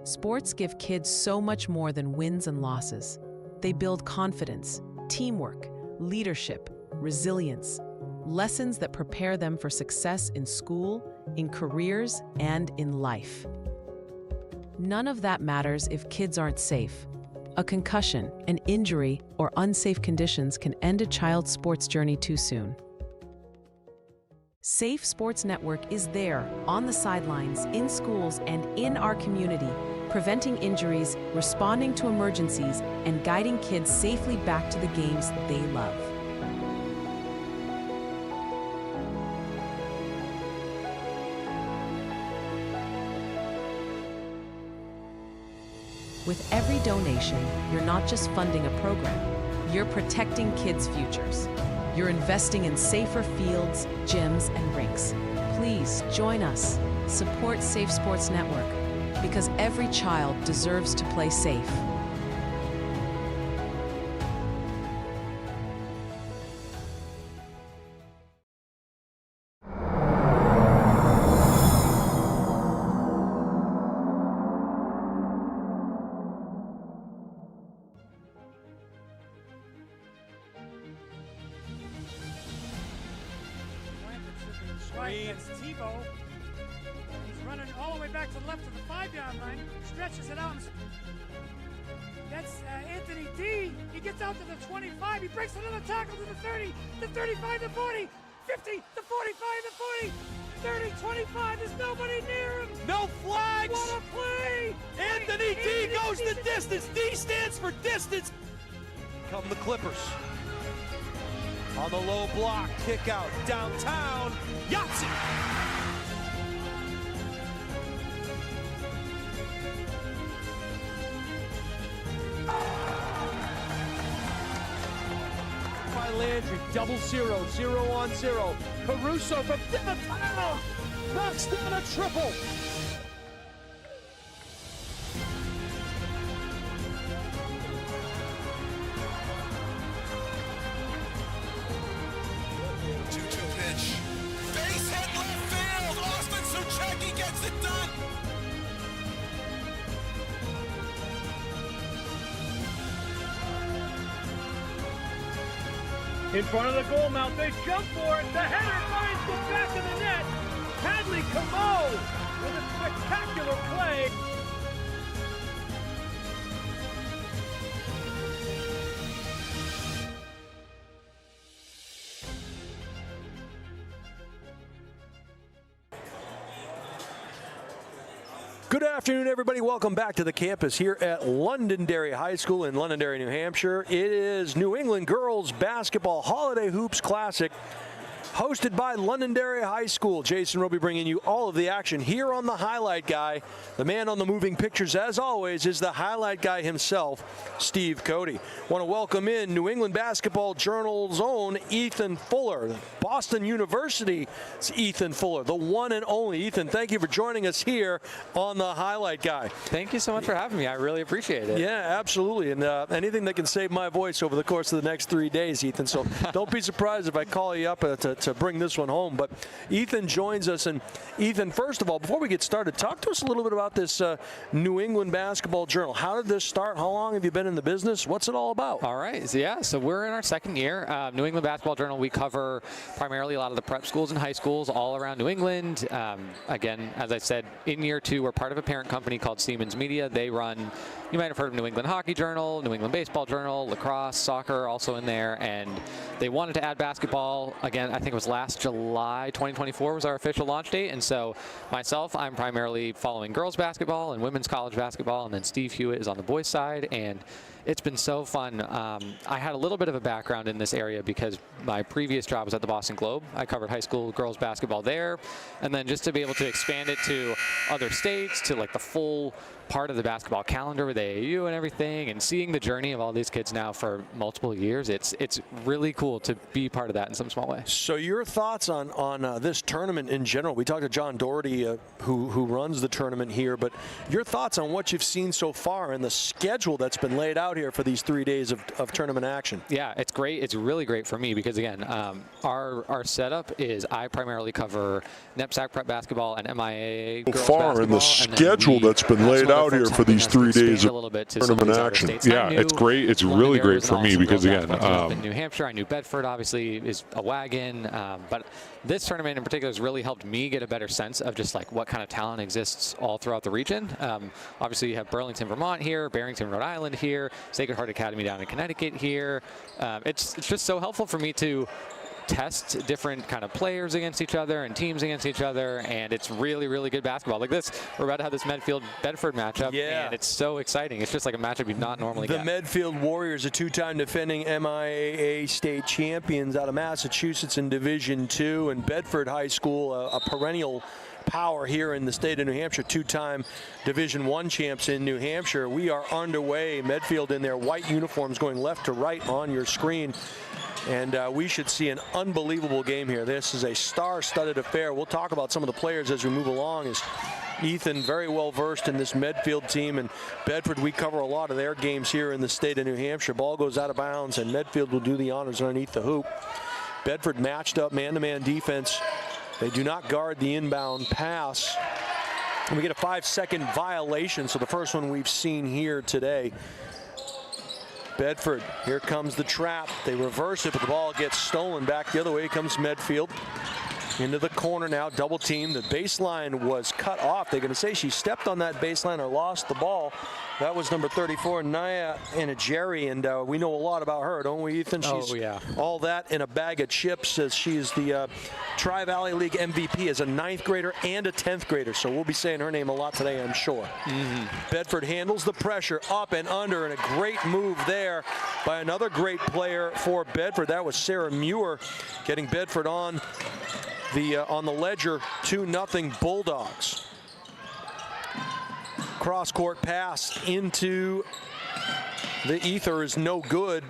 Sports give kids so much more than wins and losses. They build confidence, teamwork, leadership, resilience, lessons that prepare them for success in school, in careers, and in life. None of that matters if kids aren't safe. A concussion, an injury, or unsafe conditions can end a child's sports journey too soon. Safe Sports Network is there, on the sidelines, in schools, and in our community, preventing injuries, responding to emergencies, and guiding kids safely back to the games they love. With every donation, you're not just funding a program, you're protecting kids' futures. You're investing in safer fields, gyms, and rinks. Please join us. Support Safe Sports Network, because every child deserves to play safe. Right, that's Tebow. He's running all the way back to the left of the 5-yard line, stretches it out. That's Anthony D. He gets out to the 25. He breaks another tackle to the 30, the 35, the 40, 50, the 45, the 40, 30, 25. There's nobody near him. No flags. What a play. Anthony D goes the distance. D stands for distance. Come the Clippers. On the low block, kick out, downtown, Yahtzee! By Landry, 0-0, 0-on-0. Caruso from downtown, knocks down a triple. In front of the goal mouth, they jump for it. The header finds the back of the net. Hadley Camo with a spectacular play. Good afternoon, everybody. Welcome back to the campus here at Londonderry High School in Londonderry, New Hampshire. It is New England Girls Basketball Holiday Hoops Classic, hosted by Londonderry High School. Jason Roby bringing you all of the action here on the highlight guy. The man on the moving pictures, as always, is the highlight guy himself, Steve Cody. Want to welcome in New England Basketball Journal's own Ethan Fuller. Boston University's Ethan Fuller, the one and only. Ethan, thank you for joining us here on the highlight guy. Thank you so much for having me. I really appreciate it. Yeah, absolutely. And anything that can save my voice over the course of the next 3 days, Ethan. So don't be surprised if I call you up to bring this one home. But Ethan joins us. And Ethan, first of all, before we get started, talk to us a little bit about this New England Basketball Journal. How did this start? How long have you been in the business? What's it all about? All right. So we're in our second year. New England Basketball Journal, we cover primarily a lot of the prep schools and high schools all around New England. Again, as I said, in year two, we're part of a parent company called Siemens Media. They run, you might have heard of New England Hockey Journal, New England Baseball Journal, lacrosse, soccer also in there, and they wanted to add basketball. Again, I think it was last July 2024 was our official launch date, and so myself, I'm primarily following girls basketball and women's college basketball, and then Steve Hewitt is on the boys side, and it's been so fun. I had a little bit of a background in this area because my previous job was at the Boston Globe. I covered high school girls basketball there, and then just to be able to expand it to other states, to like the full part of the basketball calendar where AAU and everything, and seeing the journey of all these kids now for multiple years, it's really cool to be part of that in some small way. So your thoughts on this tournament in general? We talked to John Doherty, who runs the tournament here, but your thoughts on what you've seen so far and the schedule that's been laid out here for these 3 days of tournament action? Yeah, it's great. It's really great for me because, again, our setup is I primarily cover NEPSAC prep basketball and MIAA girls far in the schedule that's been laid out here for these 3 days of tournament action. Yeah, it's great. It's really great for me because, again, in New Hampshire, I knew Bedford obviously is a wagon, but this tournament in particular has really helped me get a better sense of just like what kind of talent exists all throughout the region. Obviously, you have Burlington, Vermont here, Barrington, Rhode Island here, Sacred Heart Academy down in Connecticut here. It's just so helpful for me to test different kind of players against each other and teams against each other, and it's really, really good basketball. Like this, we're about to have this Medfield-Bedford matchup, and it's so exciting. It's just like a matchup you'd not normally get. The Medfield Warriors, a two-time defending MIAA state champions out of Massachusetts in Division II, and Bedford High School, a perennial power here in the state of New Hampshire, two-time Division I champs in New Hampshire. We are underway. Medfield in their white uniforms going left to right on your screen. And we should see an unbelievable game here. This is a star-studded affair. We'll talk about some of the players as we move along, as Ethan very well versed in this Medfield team, and Bedford, we cover a lot of their games here in the state of New Hampshire. Ball goes out of bounds, and Medfield will do the honors underneath the hoop. Bedford matched up man-to-man defense. They do not guard the inbound pass. And we get a 5-second violation, so the first one we've seen here today. Bedford, here comes the trap. They reverse it, but the ball gets stolen. Back the other way comes Medfield. Into the corner now, double team. The baseline was cut off. They're going to say she stepped on that baseline or lost the ball. That was number 34, Naya Anajeri, and we know a lot about her, don't we, Ethan? She's all that in a bag of chips, as she's the Tri-Valley League MVP as a 9th grader and a 10th grader, so we'll be saying her name a lot today, I'm sure. Bedford handles the pressure up and under, and a great move there by another great player for Bedford. That was Sarah Muir getting Bedford on the ledger. 2-0 Bulldogs. Cross-court pass into the ether is no good.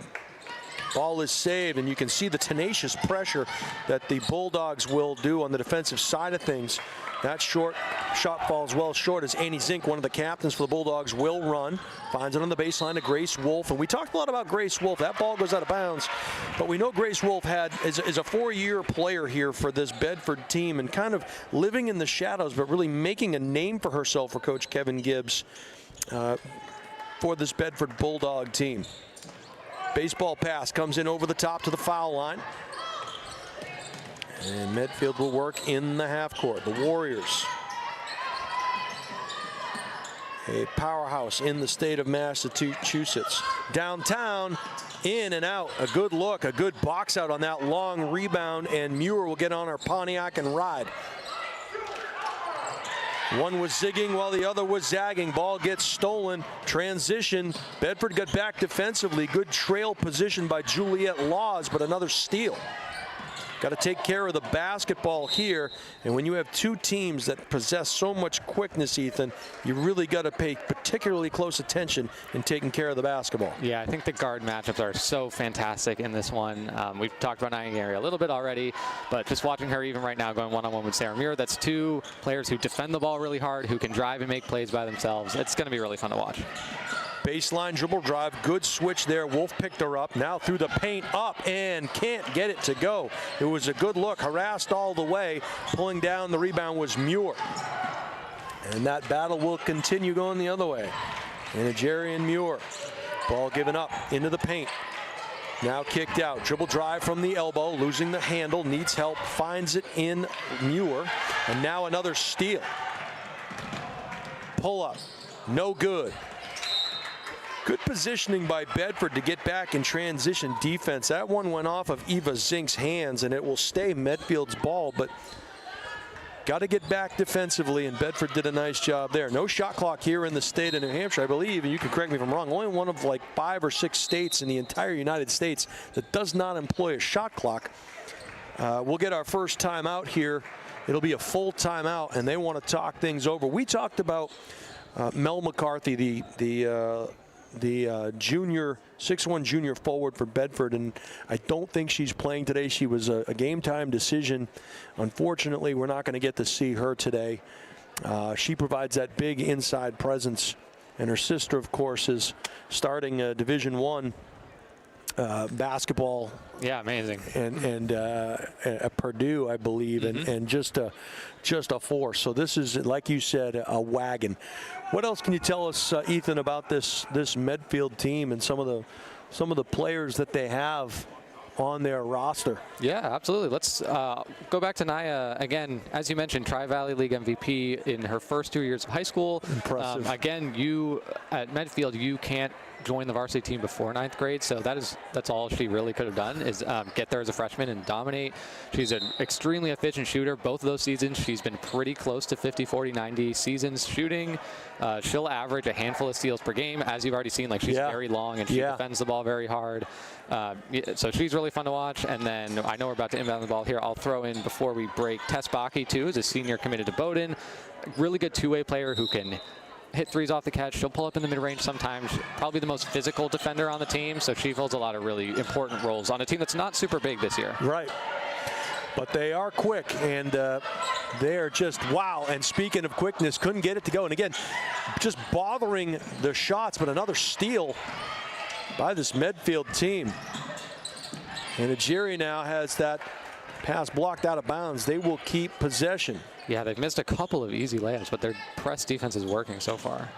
Ball is saved, and you can see the tenacious pressure that the Bulldogs will do on the defensive side of things. That short shot falls well short, as Annie Zink, one of the captains for the Bulldogs, will run. Finds it on the baseline to Grace Wolf. And we talked a lot about Grace Wolf. That ball goes out of bounds. But we know Grace Wolf is a 4-year player here for this Bedford team, and kind of living in the shadows, but really making a name for herself for Coach Kevin Gibbs for this Bedford Bulldog team. Baseball pass comes in over the top to the foul line. And Medfield will work in the half court. The Warriors, a powerhouse in the state of Massachusetts. Downtown, in and out. A good look, a good box out on that long rebound, and Muir will get on her Pontiac and ride. One was zigging while the other was zagging. Ball gets stolen. Transition. Bedford got back defensively. Good trail position by Juliet Laws, but another steal. Got to take care of the basketball here. And when you have two teams that possess so much quickness, Ethan, you really got to pay particularly close attention in taking care of the basketball. Yeah, I think the guard matchups are so fantastic in this one. We've talked about Naya Anajeri a little bit already, but just watching her even right now going one-on-one with Sarah Muir, that's two players who defend the ball really hard, who can drive and make plays by themselves. It's going to be really fun to watch. Baseline dribble drive, good switch there. Wolf picked her up, now through the paint, up, and can't get it to go. It was a good look, harassed all the way. Pulling down the rebound was Muir. And that battle will continue going the other way. Anajeri and Muir. Ball given up into the paint. Now kicked out, dribble drive from the elbow, losing the handle, needs help, finds it in Muir. And now another steal. Pull up, no good. Good positioning by Bedford to get back in transition defense. That one went off of Eva Zink's hands, and it will stay Medfield's ball, but got to get back defensively, and Bedford did a nice job there. No shot clock here in the state of New Hampshire, I believe, and you can correct me if I'm wrong, only one of like 5 or 6 states in the entire United States that does not employ a shot clock. We'll get our first timeout here. It'll be a full timeout, and they want to talk things over. We talked about Mel McCarthy, the junior 6'1" junior forward for Bedford, and I don't think she's playing today. She was a game time decision. Unfortunately, we're not going to get to see her today. She provides that big inside presence, and her sister, of course, is starting Division I basketball. Yeah, amazing. And at Purdue, I believe, and just a force. So this is, like you said, a wagon. What else can you tell us, Ethan, about this Medfield team and some of the players that they have on their roster? Yeah, absolutely. Let's go back to Naya again. As you mentioned, Tri-Valley League MVP in her first 2 years of high school. Impressive. Again, you at Medfield, you can't join the varsity team before 9th grade, so that's all she really could have done is get there as a freshman and dominate. She's an extremely efficient shooter. Both of those seasons, she's been pretty close to 50, 40, 90 seasons shooting. She'll average a handful of steals per game, as you've already seen. Like, she's very long and she defends the ball very hard. So she's really fun to watch. And then I know we're about to inbound the ball here. I'll throw in before we break Tess Bakke, too, is a senior committed to Bowdoin. Really good two-way player who can hit threes off the catch. She'll pull up in the mid-range sometimes. Probably the most physical defender on the team, so she fills a lot of really important roles on a team that's not super big this year. Right. But they are quick, and they're just, wow. And speaking of quickness, couldn't get it to go. And again, just bothering the shots, but another steal by this Medfield team. And Ajiri now has that pass blocked out of bounds. They will keep possession. Yeah, they've missed a couple of easy layups, but their press defense is working so far.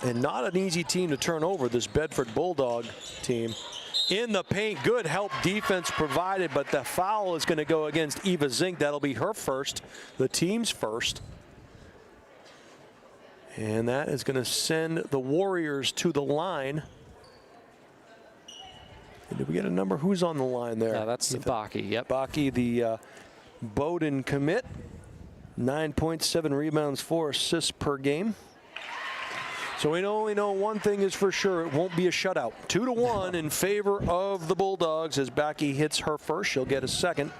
And not an easy team to turn over, this Bedford Bulldog team. In the paint, good help defense provided, but the foul is going to go against Eva Zink. That'll be her first, the team's first. And that is going to send the Warriors to the line. And did we get a number? Who's on the line there? Yeah, that's Bakke. Yep. Bakke, the Bowdoin commit. 9.7 rebounds, 4 assists per game. So we only know one thing is for sure, it won't be a shutout. 2-1 in favor of the Bulldogs as Bakke hits her first. She'll get a second.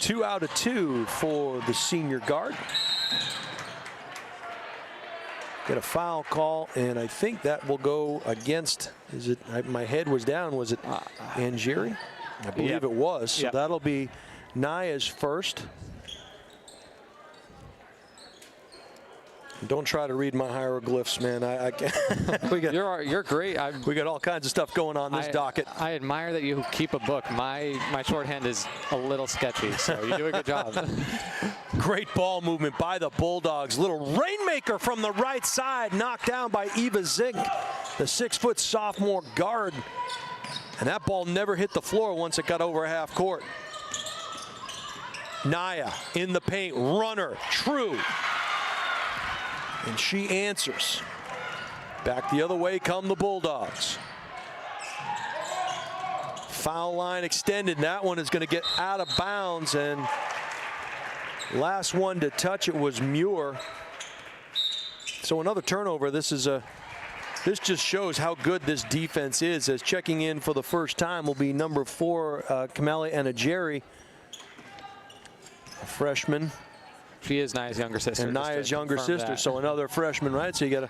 2 out of 2 for the senior guard. Get a foul call, and I think that will go against, is it, my head was down, was it Ajiri? I believe it was. So that'll be Naya's first. Don't try to read my hieroglyphs, man. I can't. You're great. We got all kinds of stuff going on this docket. I admire that you keep a book. My shorthand is a little sketchy, so you do a good job. Great ball movement by the Bulldogs. Little rainmaker from the right side, knocked down by Eva Zink, the 6-foot sophomore guard. And that ball never hit the floor once it got over half court. Naya in the paint, runner, true. And she answers. Back the other way come the Bulldogs. Foul line extended. That one is going to get out of bounds, and last one to touch it was Muir. So another turnover. This just shows how good this defense is, as checking in for the first time will be number 4, Kamali Anajeri, a freshman. She is Naya's younger sister. And Naya's younger sister, so another freshman, right? So you got to.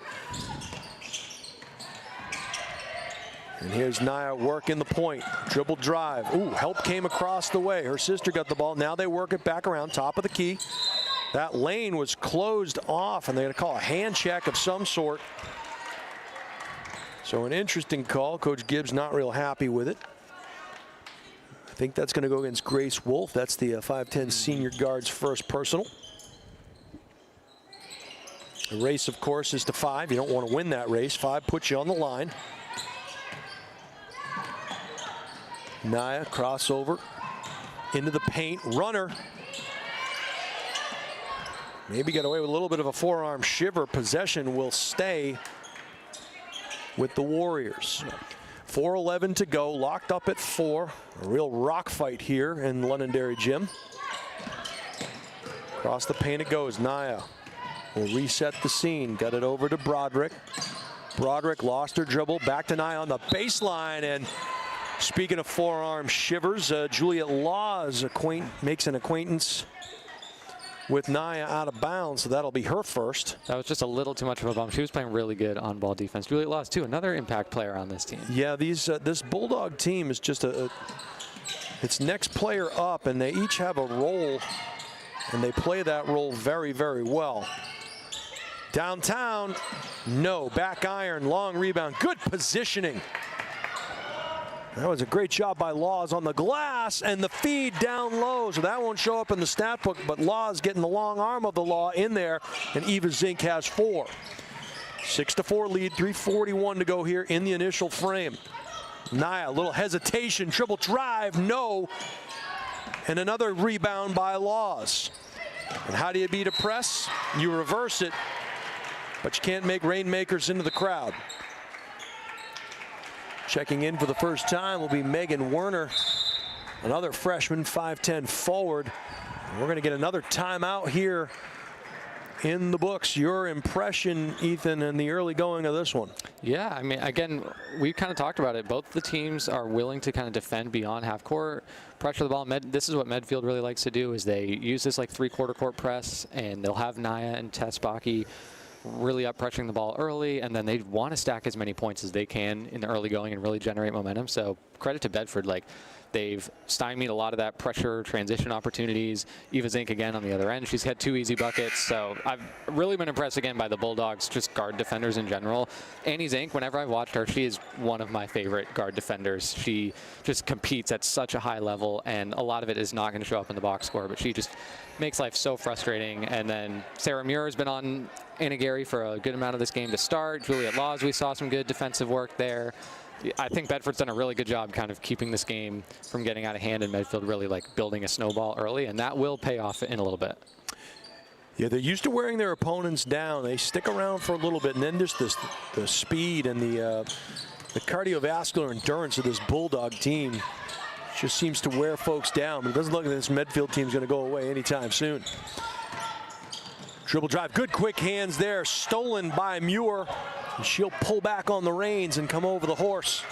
And here's Naya working the point. Dribble drive. Ooh, help came across the way. Her sister got the ball. Now they work it back around, top of the key. That lane was closed off, and they're going to call a hand check of some sort. So an interesting call. Coach Gibbs not real happy with it. I think that's going to go against Grace Wolf. That's the 5'10" senior guard's first personal. The race, of course, is to 5. You don't want to win that race. 5 puts you on the line. Naya crossover into the paint. Runner. Maybe got away with a little bit of a forearm shiver. Possession will stay with the Warriors. 4:11 to go. Locked up at 4. A real rock fight here in Londonderry Gym. Across the paint it goes. Naya will reset the scene. Got it over to Broderick. Broderick lost her dribble. Back to Naya on the baseline. And speaking of forearm shivers, Juliet Laws makes an acquaintance with Naya out of bounds, so that'll be her first. That was just a little too much of a bump. She was playing really good on-ball defense. Juliet Laws, too, another impact player on this team. Yeah, this Bulldog team is just it's next player up, and they each have a role, and they play that role very, very well. Downtown, no, back iron, long rebound, good positioning. That was a great job by Laws on the glass, and the feed down low, so that won't show up in the stat book, but Laws getting the long arm of the law in there, and Eva Zink has 4. 6-4 lead, 3:41 to go here in the initial frame. Naya, a little hesitation, triple drive, no, and another rebound by Laws. And how do you beat a press? You reverse it, but you can't make rainmakers into the crowd. Checking in for the first time will be Megan Werner, another freshman, 5'10" forward. We're going to get another timeout here in the books. Your impression, Ethan, in the early going of this one? Yeah, I mean, again, we kind of talked about it. Both the teams are willing to kind of defend beyond half court, pressure the ball. This is what Medfield really likes to do, is they use this like 3/4 court press, and they'll have Naya and Tess Bakke really up pressuring the ball early, and then they want to stack as many points as they can in the early going and really generate momentum. So credit to Bedford, like they've stymied a lot of that pressure transition opportunities. Eva Zink again on the other end, she's had 2 easy buckets. So I've really been impressed again by the Bulldogs, just guard defenders in general. Annie Zink, whenever I've watched her, she is one of my favorite guard defenders. She just competes at such a high level, and a lot of it is not going to show up in the box score, but she just makes life so frustrating. And then Sarah Muir has been on Anna Gary for a good amount of this game to start. Juliet Laws, we saw some good defensive work there. I think Bedford's done a really good job kind of keeping this game from getting out of hand, and Medfield really like building a snowball early, and that will pay off in a little bit. Yeah, they're used to wearing their opponents down. They stick around for a little bit, and then just the speed and the cardiovascular endurance of this Bulldog team just seems to wear folks down. But it doesn't look like this Medfield team's going to go away anytime soon. Dribble drive, good quick hands there, stolen by Muir. And she'll pull back on the reins and come over the horse.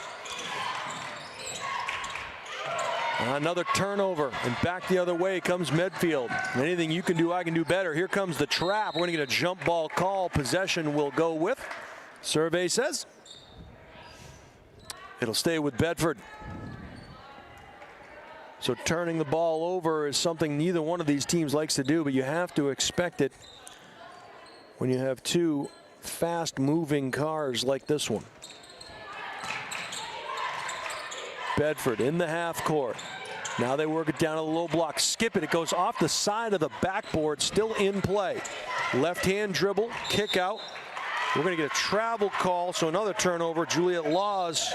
Another turnover, and back the other way comes Medfield. Anything you can do, I can do better. Here comes the trap. We're going to get a jump ball call. Possession will go with. Survey says it'll stay with Bedford. So turning the ball over is something neither one of these teams likes to do, but you have to expect it when you have 2 fast-moving cars like this one. Bedford in the half court. Now they work it down to the low block. Skip it. It goes off the side of the backboard. Still in play. Left-hand dribble. Kick out. We're going to get a travel call. So another turnover. Juliet Laws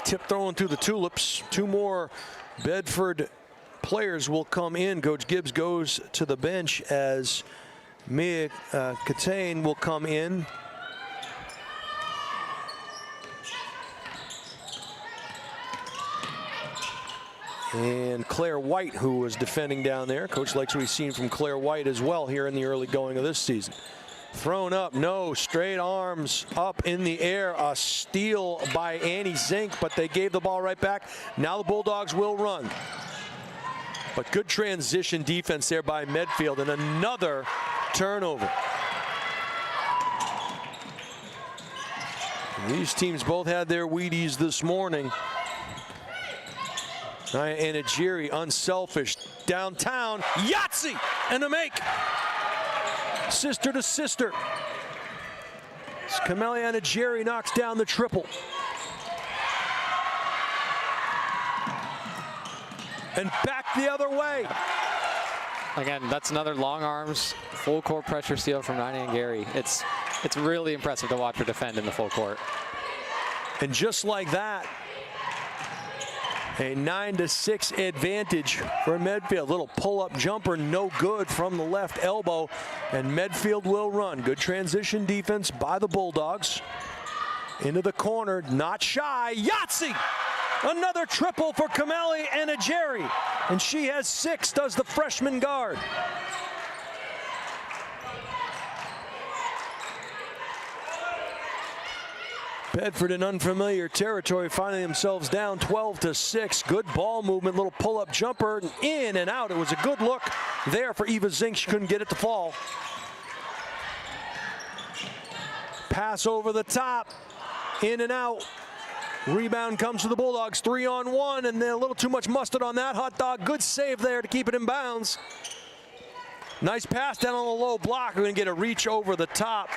tip throwing through the tulips. 2 more Bedford players will come in. Coach Gibbs goes to the bench as Mia Catane will come in. And Claire White, who was defending down there. Coach likes what he's seen from Claire White as well here in the early going of this season. Thrown up, no, straight arms up in the air. A steal by Annie Zink, but they gave the ball right back. Now the Bulldogs will run. But good transition defense there by Medfield, and another turnover. These teams both had their Wheaties this morning. Naya Anagiri, unselfish, downtown, Yahtzee, and a make. Sister to sister. Kameli Anagiri knocks down the triple. And back the other way. Again, that's another long arms, full court pressure steal from Naya Anagiri. It's really impressive to watch her defend in the full court. And just like that, a 9-6 advantage for Medfield. Little pull-up jumper, no good from the left elbow, and Medfield will run. Good transition defense by the Bulldogs. Into the corner, not shy, Yahtzee! Another triple for Kameli Anagiri, and she has 6, does the freshman guard. Bedford in unfamiliar territory, finding themselves down 12-6. Good ball movement, little pull-up jumper, in and out. It was a good look there for Eva Zink. She couldn't get it to fall. Pass over the top, in and out. Rebound comes to the Bulldogs, 3-on-1, and then a little too much mustard on that hot dog. Good save there to keep it in bounds. Nice pass down on the low block. We're going to get a reach over the top.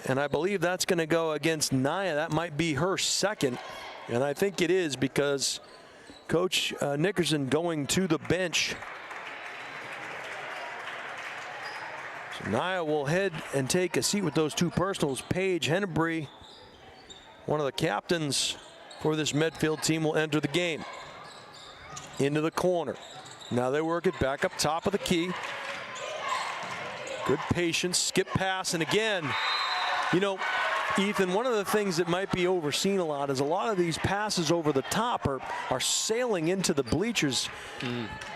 And I believe that's going to go against Naya. That might be her second. And I think it is because Coach Nickerson going to the bench. So Naya will head and take a seat with those two personals. Paige Hennebree, one of the captains for this Medfield team, will enter the game. Into the corner. Now they work it back up top of the key. Good patience, skip pass, and again, you know, Ethan, one of the things that might be overseen a lot is a lot of these passes over the top are sailing into the bleachers,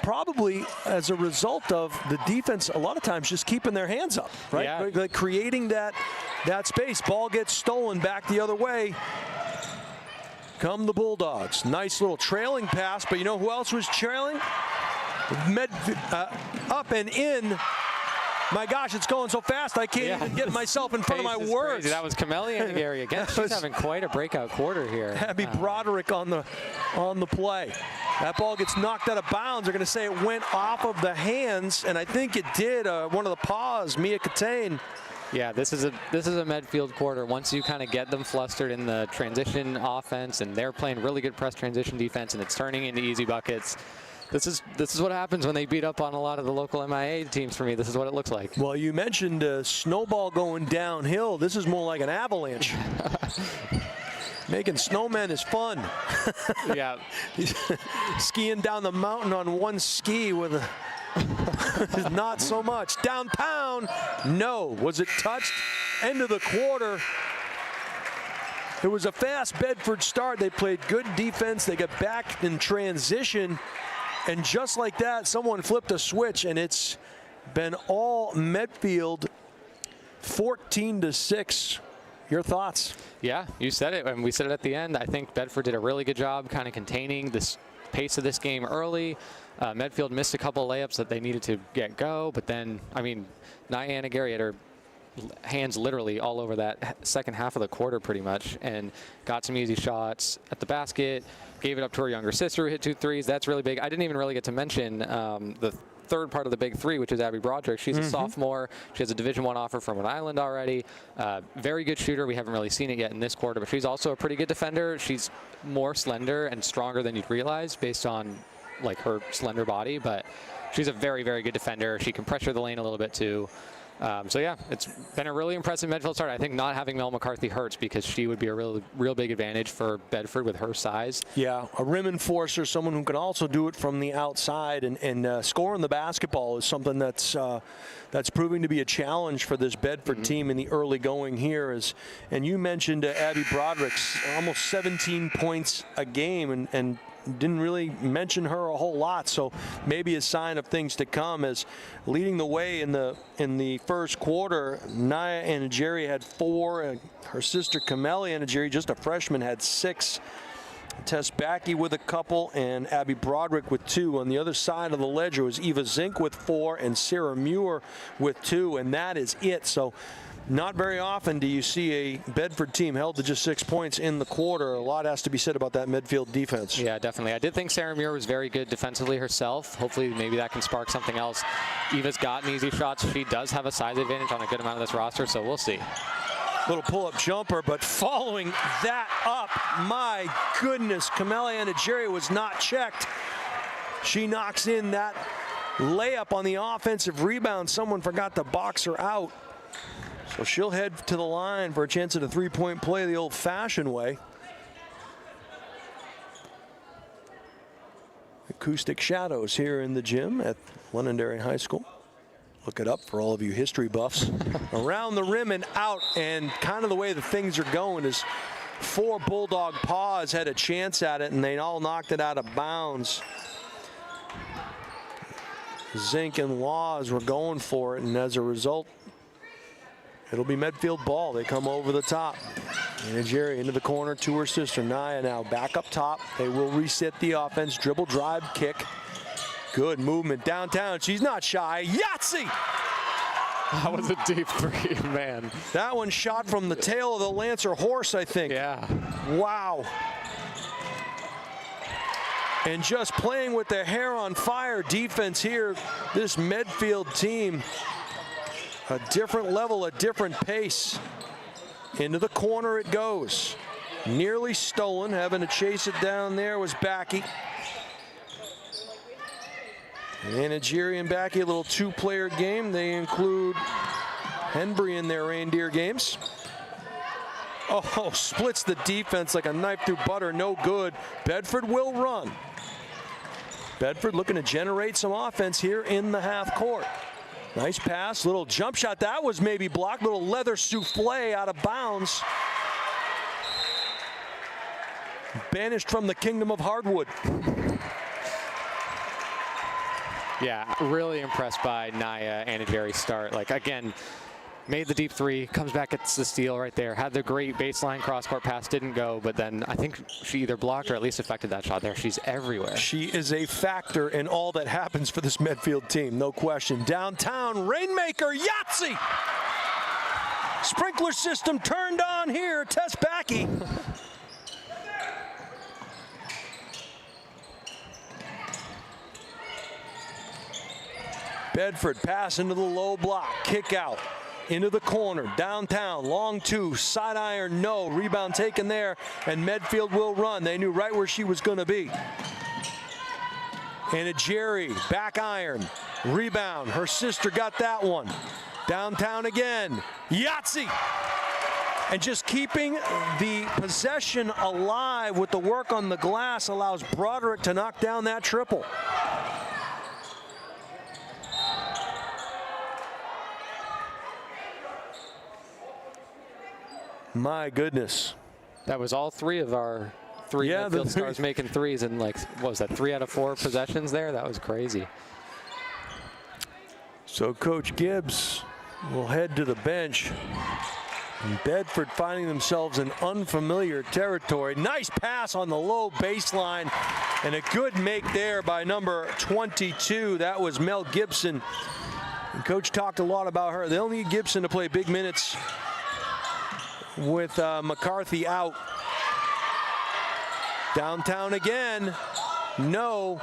probably as a result of the defense a lot of times just keeping their hands up, right? Yeah. Like creating that space. Ball gets stolen back the other way. Come the Bulldogs. Nice little trailing pass, but you know who else was trailing? Up and in. My gosh, it's going so fast I can't even get myself in front of my words. Crazy. That was Kameli Anagari again. She's having quite a breakout quarter here. Abby Broderick on the play. That ball gets knocked out of bounds. They're going to say it went off of the hands, and I think it did. One of the paws, Mia Catane. Yeah, this is a Medfield quarter. Once you kind of get them flustered in the transition offense, and they're playing really good press transition defense, and it's turning into easy buckets. This is what happens when they beat up on a lot of the local MIA teams for me. This is what it looks like. Well, you mentioned snowball going downhill. This is more like an avalanche. Making snowmen is fun. Yeah. Skiing down the mountain on one ski with a not so much. Downtown, no. Was it touched? End of the quarter. It was a fast Bedford start. They played good defense. They got back in transition. And just like that, someone flipped a switch, and it's been all Medfield, 14-6. Your thoughts? Yeah, you said it, and we said it at the end. I think Bedford did a really good job kind of containing this pace of this game early. Medfield missed a couple layups that they needed to get go, but then, I mean, Nia Anagari had her hands literally all over that second half of the quarter pretty much, and got some easy shots at the basket, gave it up to her younger sister who hit 2 threes. That's really big. I didn't even really get to mention the third part of the big three, which is Abby Broderick. She's a sophomore. She has a Division I offer from Rhode Island already. Very good shooter. We haven't really seen it yet in this quarter, but she's also a pretty good defender. She's more slender and stronger than you'd realize based on like her slender body, but she's a very, very good defender. She can pressure the lane a little bit too. So yeah, it's been a really impressive Medfield start. I think not having Mel McCarthy hurts because she would be a real big advantage for Bedford with her size. Yeah, a rim enforcer, someone who can also do it from the outside, and scoring the basketball is something that's proving to be a challenge for this Bedford team in the early going here. And you mentioned Abby Broderick's almost 17 points a game, and didn't really mention her a whole lot, so maybe a sign of things to come. As leading the way in the first quarter, Nia Anagari had 4, and her sister Kameli Anagari, just a freshman, had 6. Tess Backey with a couple, and Abby Broderick with 2. On the other side of the ledger was Eva Zink with 4 and Sarah Muir with 2, and that is it. So not very often do you see a Bedford team held to just 6 points in the quarter. A lot has to be said about that Medfield defense. Yeah, definitely. I did think Sarah Muir was very good defensively herself. Hopefully maybe that can spark something else. Eva's gotten easy shots. She does have a size advantage on a good amount of this roster, so we'll see. Little pull-up jumper, but following that up, my goodness, Kameli Anagari was not checked. She knocks in that layup on the offensive rebound. Someone forgot to box her out. So she'll head to the line for a chance at a three-point play the old-fashioned way. Acoustic shadows here in the gym at Londonderry High School. Look it up for all of you history buffs. Around the rim and out, and kind of the way the things are going is 4 Bulldog paws had a chance at it, and they all knocked it out of bounds. Zink and Laws were going for it, and as a result, it'll be Medfield ball. They come over the top. Anagari into the corner to her sister. Nia now back up top. They will reset the offense. Dribble, drive, kick. Good movement downtown. She's not shy. Yahtzee! That was a deep three, man. That one shot from the tail of the Lancer horse, I think. Yeah. Wow. And just playing with their hair on fire defense here, this Medfield team, a different level, a different pace. Into the corner it goes. Nearly stolen, having to chase it down there was Backey. And Ajiri and Backey, a little two-player game. They include Henbury in their reindeer games. Oh, splits the defense like a knife through butter, no good. Bedford will run. Bedford looking to generate some offense here in the half court. Nice pass, little jump shot. That was maybe blocked, little leather souffle out of bounds. Banished from the kingdom of hardwood. Yeah, really impressed by Naya and Ajiri's start. Like, again, made the deep three, comes back, gets the steal right there. Had the great baseline cross-court pass, didn't go, but then I think she either blocked or at least affected that shot there. She's everywhere. She is a factor in all that happens for this Medfield team, no question. Downtown, Rainmaker, Yahtzee! Sprinkler system turned on here, Tess Backey. Bedford pass into the low block, kick out. Into the corner, downtown, long two, side iron, no. Rebound taken there, and Medfield will run. They knew right where she was going to be. And Ajiri, back iron, rebound. Her sister got that one. Downtown again, Yahtzee! And just keeping the possession alive with the work on the glass allows Broderick to knock down that triple. My goodness. That was all three of our three Medfield stars making threes in, like, what was that, 3 out of 4 possessions there? That was crazy. So Coach Gibbs will head to the bench. And Bedford finding themselves in unfamiliar territory. Nice pass on the low baseline and a good make there by number 22. That was Mel Gibson. And Coach talked a lot about her. They'll need Gibson to play big minutes with McCarthy out. Downtown again, no,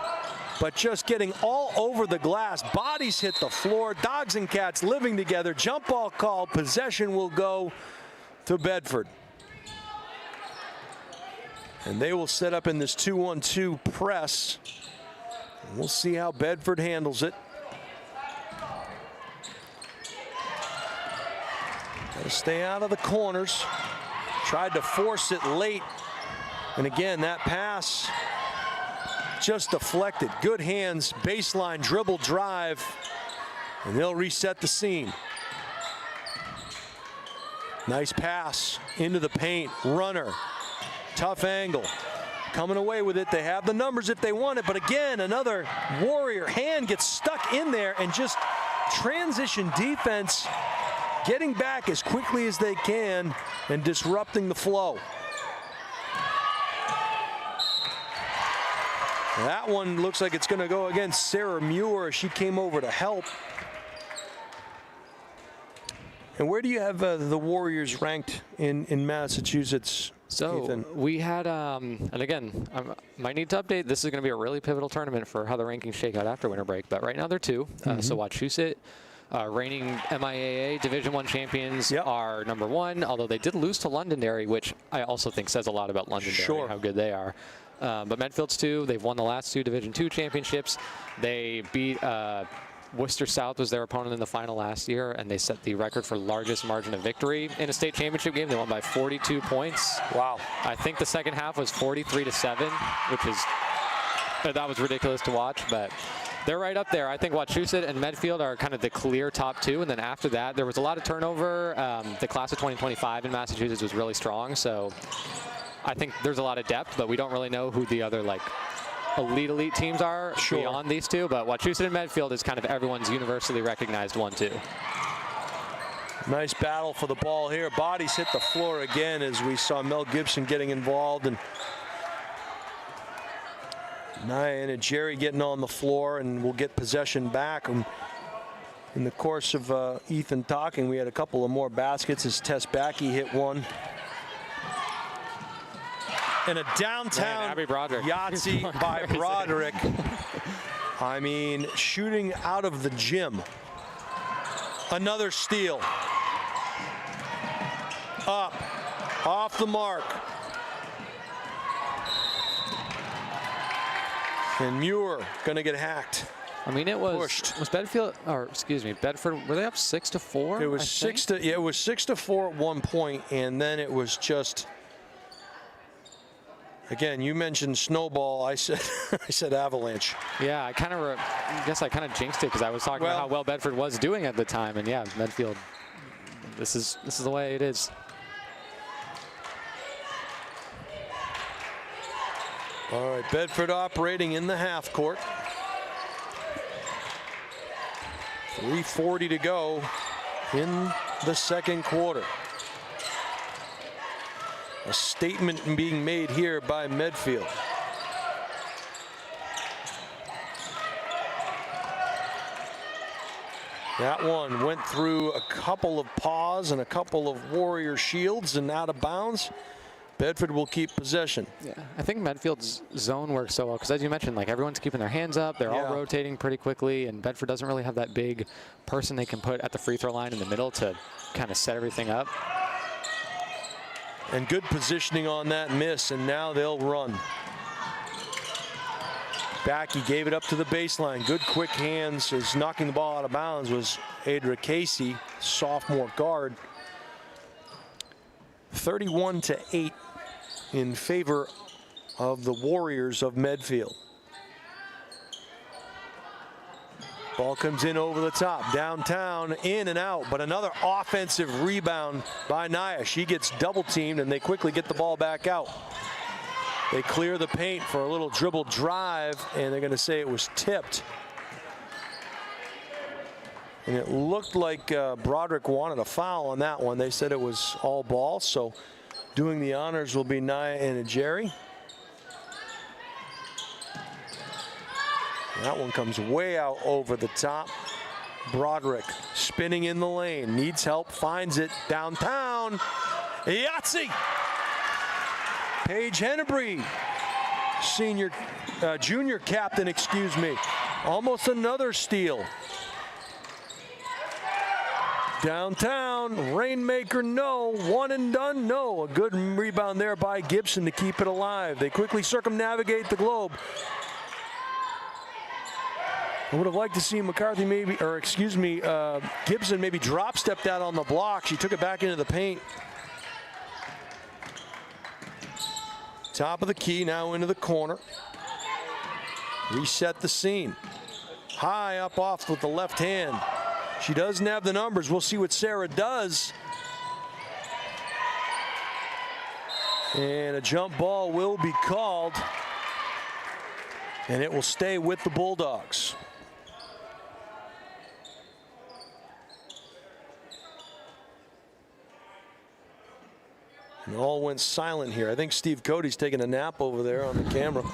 but just getting all over the glass. Bodies hit the floor, dogs and cats living together. Jump ball called, possession will go to Bedford. And they will set up in this 2-on-2 press. We'll see how Bedford handles it. Gotta stay out of the corners. Tried to force it late. And again, that pass just deflected. Good hands, baseline dribble drive. And they'll reset the scene. Nice pass into the paint. Runner. Tough angle. Coming away with it. They have the numbers if they want it. But again, another Warrior hand gets stuck in there and just transition defense, getting back as quickly as they can and disrupting the flow. That one looks like it's going to go against Sarah Muir. She came over to help. And where do you have the Warriors ranked in Massachusetts? So Ethan? We had, and again, I might need to update. This is going to be a really pivotal tournament for how the rankings shake out after winter break. But right now they're 2. So Wachusett, reigning MIAA Division I champions, are number 1. Although they did lose to Londonderry, which I also think says a lot about Londonderry and how good they are. But Medfield's 2. They've won the last 2 Division II championships. They beat Worcester South was their opponent in the final last year, and they set the record for largest margin of victory in a state championship game. They won by 42 points. Wow. I think the second half was 43-7, which is, that was ridiculous to watch, but they're right up there. I think Wachusett and Medfield are kind of the clear top 2, and then after that, there was a lot of turnover. The class of 2025 in Massachusetts was really strong, so I think there's a lot of depth, but we don't really know who the other, like, elite teams are beyond these 2, but Wachusett and Medfield is kind of everyone's universally recognized 1-2. Nice battle for the ball here. Bodies hit the floor again as we saw Mel Gibson getting involved. And Nia and Jerry getting on the floor, and we'll get possession back. In the course of Ethan talking, we had a couple of more baskets as Tess Backey hit one. And a downtown Yahtzee by Broderick. I mean, shooting out of the gym. Another steal. Up, off the mark. And Muir gonna get hacked. I mean, it was pushed. Was Bedfield, or excuse me, Bedford, were they up 6-4? It was 6-4 at one point, and then it was just. Again, you mentioned snowball. I said, I said avalanche. Yeah, I guess I kind of jinxed it because I was talking about how well Bedford was doing at the time, and yeah, Medfield. This is the way it is. All right, Bedford operating in the half court. 3:40 to go in the second quarter. A statement being made here by Medfield. That one went through a couple of paws and a couple of Warrior shields and out of bounds. Bedford will keep possession. Yeah, I think Medfield's zone works so well because, as you mentioned, like everyone's keeping their hands up. They're all rotating pretty quickly, and Bedford doesn't really have that big person they can put at the free throw line in the middle to kind of set everything up. And good positioning on that miss, and now they'll run. Backey gave it up to the baseline. Good quick hands as knocking the ball out of bounds was Adra Casey, sophomore guard. 31-8 in favor of the Warriors of Medfield. Ball comes in over the top, downtown, in and out, but another offensive rebound by Nia. She gets double teamed and they quickly get the ball back out. They clear the paint for a little dribble drive, and they're going to say it was tipped. And it looked like Broderick wanted a foul on that one. They said it was all ball, so doing the honors will be Nia and Jerry. That one comes way out over the top. Broderick spinning in the lane, needs help, finds it downtown. Yahtzee! Paige Hennebree, junior captain, excuse me. Almost another steal. Downtown, Rainmaker, no. One and done, no. A good rebound there by Gibson to keep it alive. They quickly circumnavigate the globe. I would have liked to see McCarthy maybe, or excuse me, Gibson maybe drop stepped out on the block. She took it back into the paint. Top of the key, now into the corner. Reset the scene. High up off with the left hand. She doesn't have the numbers. We'll see what Sarah does. And a jump ball will be called. And it will stay with the Bulldogs. And all went silent here. I think Steve Cody's taking a nap over there on the camera.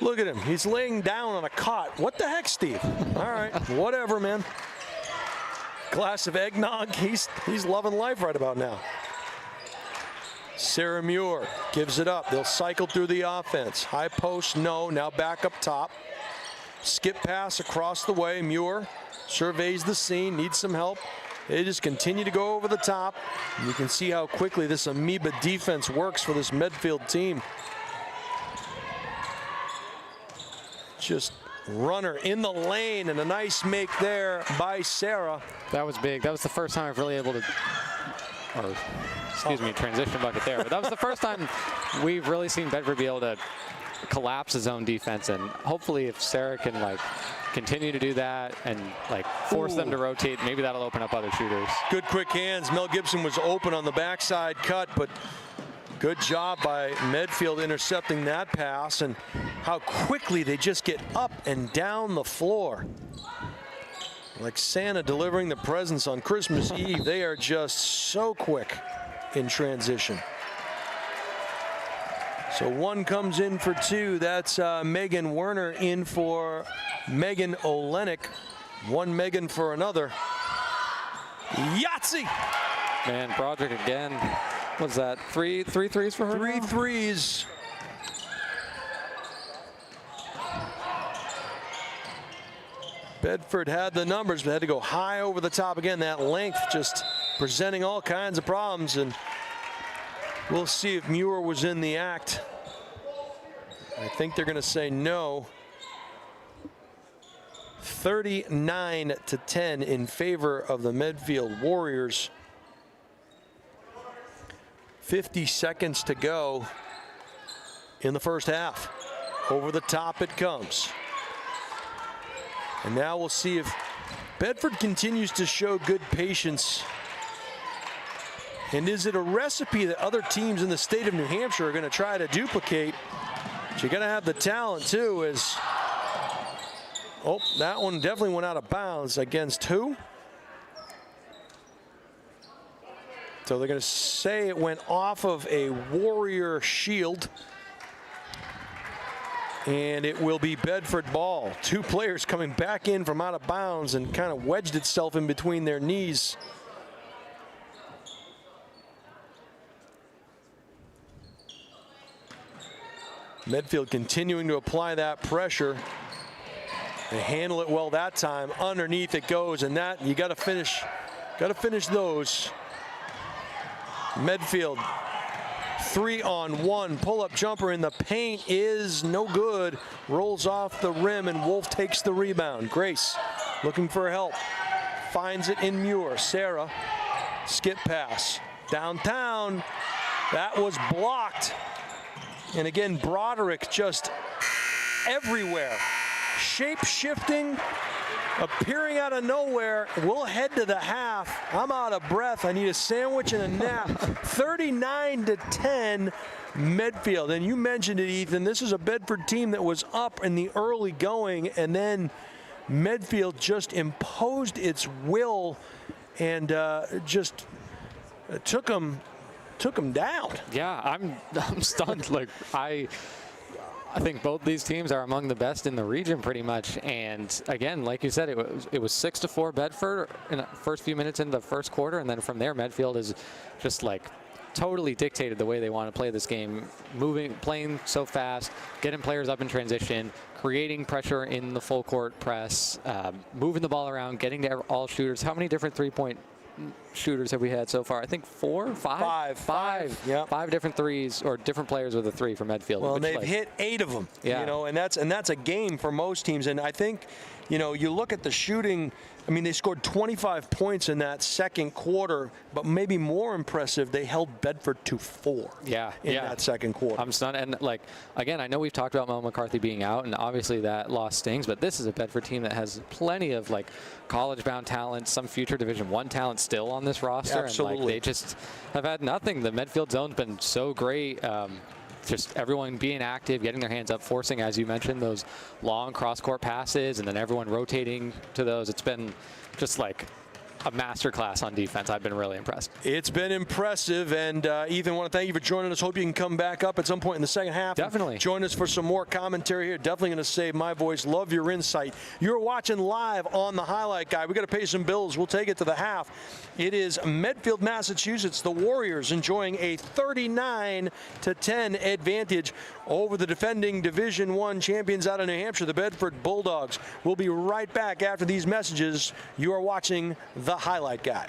Look at him. He's laying down on a cot. What the heck, Steve? All right, whatever, man. Glass of eggnog. He's loving life right about now. Sarah Muir gives it up. They'll cycle through the offense. High post, no. Now back up top. Skip pass across the way. Muir surveys the scene, needs some help. They just continue to go over the top. And you can see how quickly this amoeba defense works for this Medfield team. Just runner in the lane, and a nice make there by Sarah. That was big. That was the first time I've really able to, or excuse me, transition bucket there. But that was the first time we've really seen Bedford be able to collapse his own defense, and hopefully if Sarah can continue to do that and force them to rotate, maybe that'll open up other shooters. Good quick hands. Mel Gibson was open on the backside cut, but good job by Medfield intercepting that pass, and how quickly they just get up and down the floor. Like Santa delivering the presents on Christmas Eve. They are just so quick in transition. So one comes in for two. That's Megan Werner in for Megan Olenek. One Megan for another. Yahtzee! Man, Broderick again. What's that? Three threes for her? Three now? threes. Bedford had the numbers, but had to go high over the top again. That length just presenting all kinds of problems, and we'll see if Muir was in the act. I think they're going to say no. 39-10 in favor of the Medfield Warriors. 50 seconds to go in the first half. Over the top it comes. And now we'll see if Bedford continues to show good patience. And is it a recipe that other teams in the state of New Hampshire are going to try to duplicate? But you got to have the talent too. As oh, that one definitely went out of bounds against who? So they're going to say it went off of a Warrior shield. And it will be Bedford ball. Two players coming back in from out of bounds and kind of wedged itself in between their knees. Medfield continuing to apply that pressure. They handle it well that time. Underneath it goes, and that you got to finish those. Medfield 3-on-1 pull-up jumper in the paint is no good. Rolls off the rim, and Wolf takes the rebound. Grace looking for help. Finds it in Muir. Sarah, skip pass. Downtown. That was blocked. And again, Broderick just everywhere. Shape-shifting, appearing out of nowhere. We'll head to the half. I'm out of breath. I need a sandwich and a nap. 39-10 Medfield. And you mentioned it, Ethan. This is a Bedford team that was up in the early going, and then Medfield just imposed its will and just took them down. Yeah, I'm stunned. Like I think both these teams are among the best in the region pretty much. And again, like you said, it was 6-4 Bedford in the first few minutes into the first quarter. And then from there, Medfield is just like totally dictated the way they want to play this game, playing so fast, getting players up in transition, creating pressure in the full court press, moving the ball around, getting to all shooters. How many different three-point shooters have we had so far? I think five. Yep. 5 different threes, or different players with a three for Medfield. Well, they've hit 8 of them. Yeah. You know, and that's a game for most teams. And I think, you know, you look at the shooting. I mean, they scored 25 points in that second quarter, but maybe more impressive, they held Bedford to 4 in that second quarter. I'm stunned. And, like, again, I know we've talked about Mel McCarthy being out, and obviously that loss stings, but this is a Bedford team that has plenty of, like, college-bound talent, some future Division I talent still on this roster. Absolutely. And, like, they just have had nothing. The Medfield zone's been so great. Just everyone being active, getting their hands up, forcing, as you mentioned, those long cross-court passes, and then everyone rotating to those. It's been just like a masterclass on defense. I've been really impressed. It's been impressive, and Ethan, I want to thank you for joining us. Hope you can come back up at some point in the second half. Definitely. Join us for some more commentary here. Definitely going to save my voice. Love your insight. You're watching live on the Highlight Guy. We got to pay some bills. We'll take it to the half. It is Medfield, Massachusetts. The Warriors enjoying a 39-10 advantage over the defending Division I champions out of New Hampshire, the Bedford Bulldogs. We'll be right back after these messages. You are watching the Highlight Guy.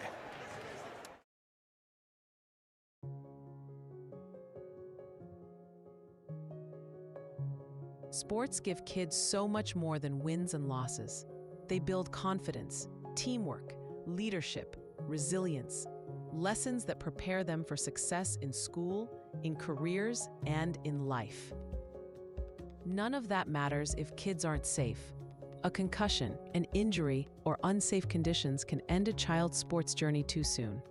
Sports give kids so much more than wins and losses. They build confidence, teamwork, leadership, resilience, lessons that prepare them for success in school, in careers, and in life. None of that matters if kids aren't safe. A concussion, an injury, or unsafe conditions can end a child's sports journey too soon.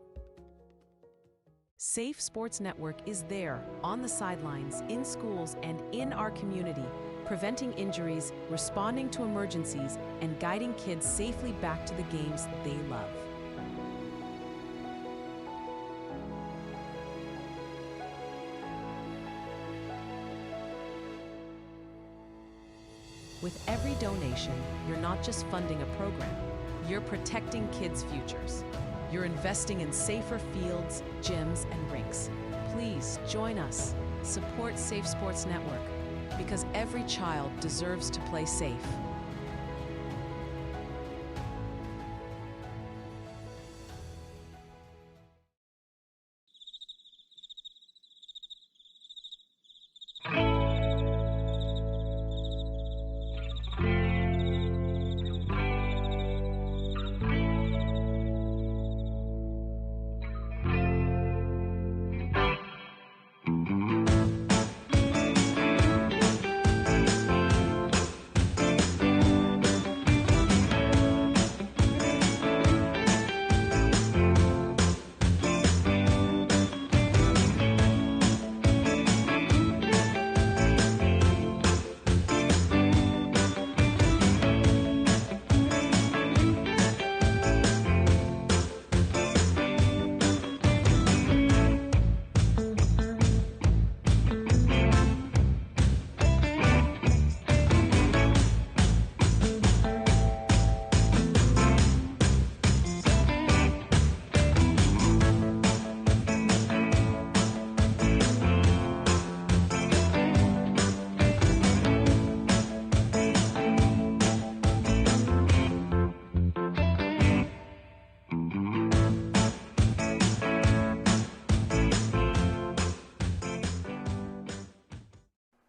Safe Sports Network is there, on the sidelines, in schools, and in our community, preventing injuries, responding to emergencies, and guiding kids safely back to the games they love. With every donation, you're not just funding a program, you're protecting kids' futures. You're investing in safer fields, gyms, and rinks. Please join us. Support Safe Sports Network, because every child deserves to play safe.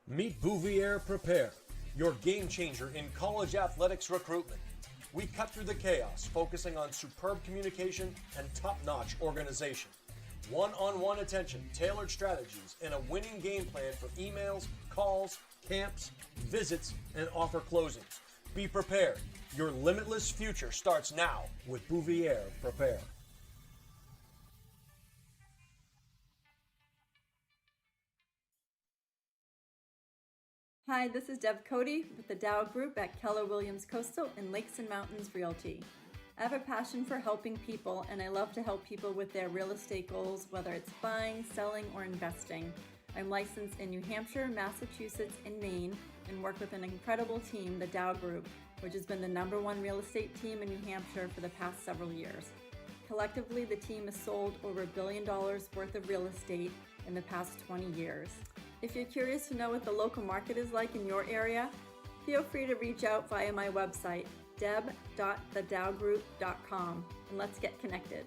Meet Bouvier Prepare, your game changer in college athletics recruitment. We cut through the chaos, focusing on superb communication and top-notch organization. One-on-one attention, tailored strategies, and a winning game plan for emails, calls, camps, visits, and offer closings. Be prepared. Your limitless future starts now with Bouvier Prepare. Hi, this is Deb Cody with the Dow Group at Keller Williams Coastal and Lakes and Mountains Realty. I have a passion for helping people, and I love to help people with their real estate goals, whether it's buying, selling, or investing. I'm licensed in New Hampshire, Massachusetts, and Maine, and work with an incredible team, the Dow Group, which has been the #1 real estate team in New Hampshire for the past several years. Collectively, the team has sold over $1 billion worth of real estate in the past 20 years. If you're curious to know what the local market is like in your area, feel free to reach out via my website, deb.thedowgroup.com, and let's get connected.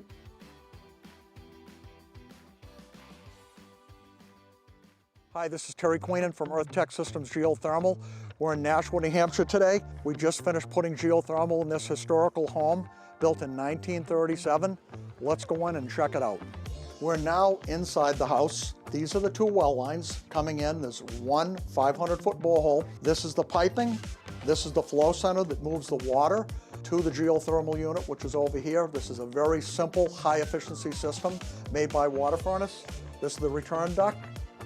Hi, this is Terry Queenan from Earth Tech Systems Geothermal. We're in Nashua, New Hampshire today. We just finished putting geothermal in this historical home built in 1937. Let's go in and check it out. We're now inside the house. These are the two well lines coming in. There's one 500-foot borehole. This is the piping. This is the flow center that moves the water to the geothermal unit, which is over here. This is a very simple, high-efficiency system made by water furnace. This is the return duct,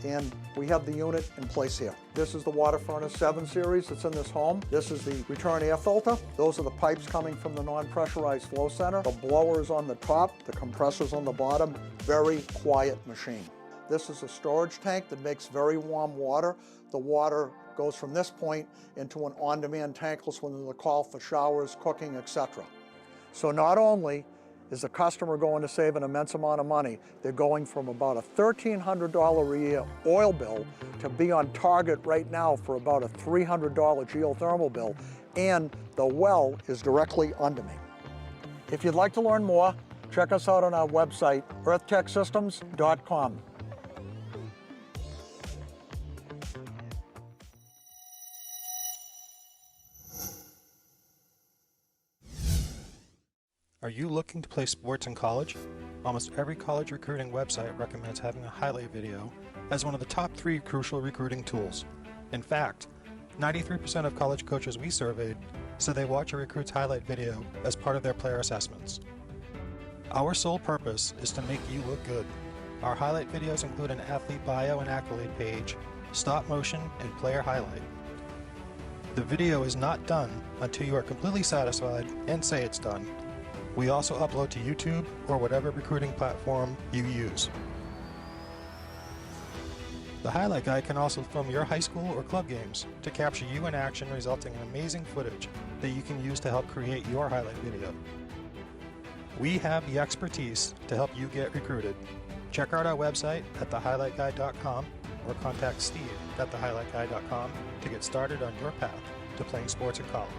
and we have the unit in place here. This is the water furnace 7 series that's in this home. This is the return air filter. Those are the pipes coming from the non-pressurized flow center. The blower is on the top, the compressor's on the bottom. Very quiet machine. This is a storage tank that makes very warm water. The water goes from this point into an on-demand tankless when there's a call for showers, cooking, etc. So not only is the customer going to save an immense amount of money, they're going from about a $1,300 a year oil bill to be on target right now for about a $300 geothermal bill, and the well is directly under me. If you'd like to learn more, check us out on our website, earthtechsystems.com. Are you looking to play sports in college? Almost every college recruiting website recommends having a highlight video as one of the top 3 crucial recruiting tools. In fact, 93% of college coaches we surveyed said they watch a recruit's highlight video as part of their player assessments. Our sole purpose is to make you look good. Our highlight videos include an athlete bio and accolade page, stop motion, and player highlight. The video is not done until you are completely satisfied and say it's done. We also upload to YouTube or whatever recruiting platform you use. The highlight guy can also film your high school or club games to capture you in action, resulting in amazing footage that you can use to help create your highlight video. We have the expertise to help you get recruited. Check out our website at thehighlightguy.com or contact Steve at thehighlightguy.com to get started on your path to playing sports in college.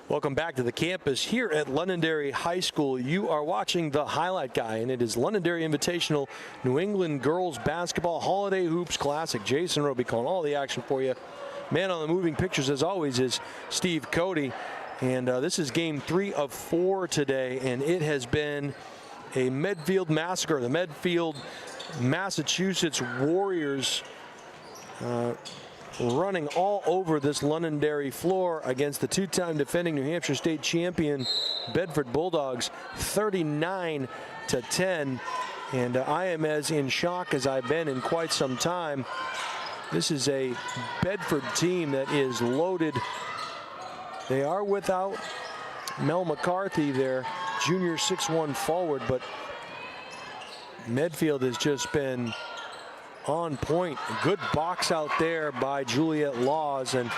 Welcome back to the campus here at Londonderry High School. You are watching The Highlight Guy, and it is Londonderry Invitational New England Girls Basketball Holiday Hoops Classic. Jason Roby calling all the action for you. Man on the moving pictures, as always, is Steve Cody. And this is game 3 of 4 today, and it has been a Medfield massacre. The Medfield, Massachusetts Warriors running all over this Londonderry floor against the two-time defending New Hampshire State champion Bedford Bulldogs, 39-10. And I am as in shock as I've been in quite some time. This is a Bedford team that is loaded. They are without Mel McCarthy, their junior 6'1" forward, but Medfield has just been on point. Good box out there by Juliet Laws, and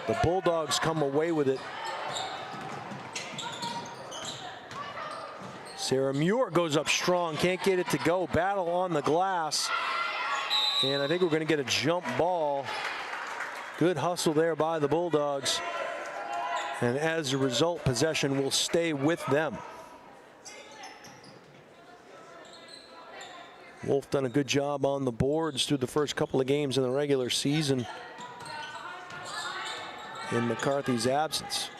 the Bulldogs come away with it. Sarah Muir goes up strong, can't get it to go. Battle on the glass, and I think we're going to get a jump ball. Good hustle there by the Bulldogs, and as a result, possession will stay with them. Wolf done a good job on the boards through the first couple of games in the regular season in McCarthy's absence.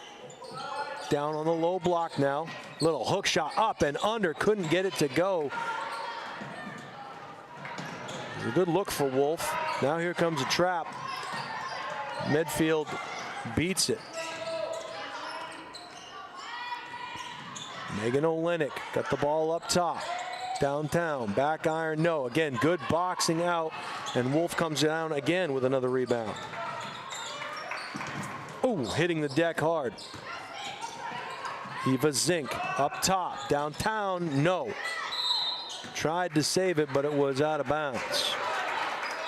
Down on the low block now. Little hook shot up and under, couldn't get it to go. A good look for Wolf. Now here comes a trap. Medfield beats it. Megan Olenek got the ball up top. Downtown, back iron, no. Again, good boxing out, and Wolf comes down again with another rebound. Oh, hitting the deck hard. Eva Zink up top, downtown, no. Tried to save it, but it was out of bounds.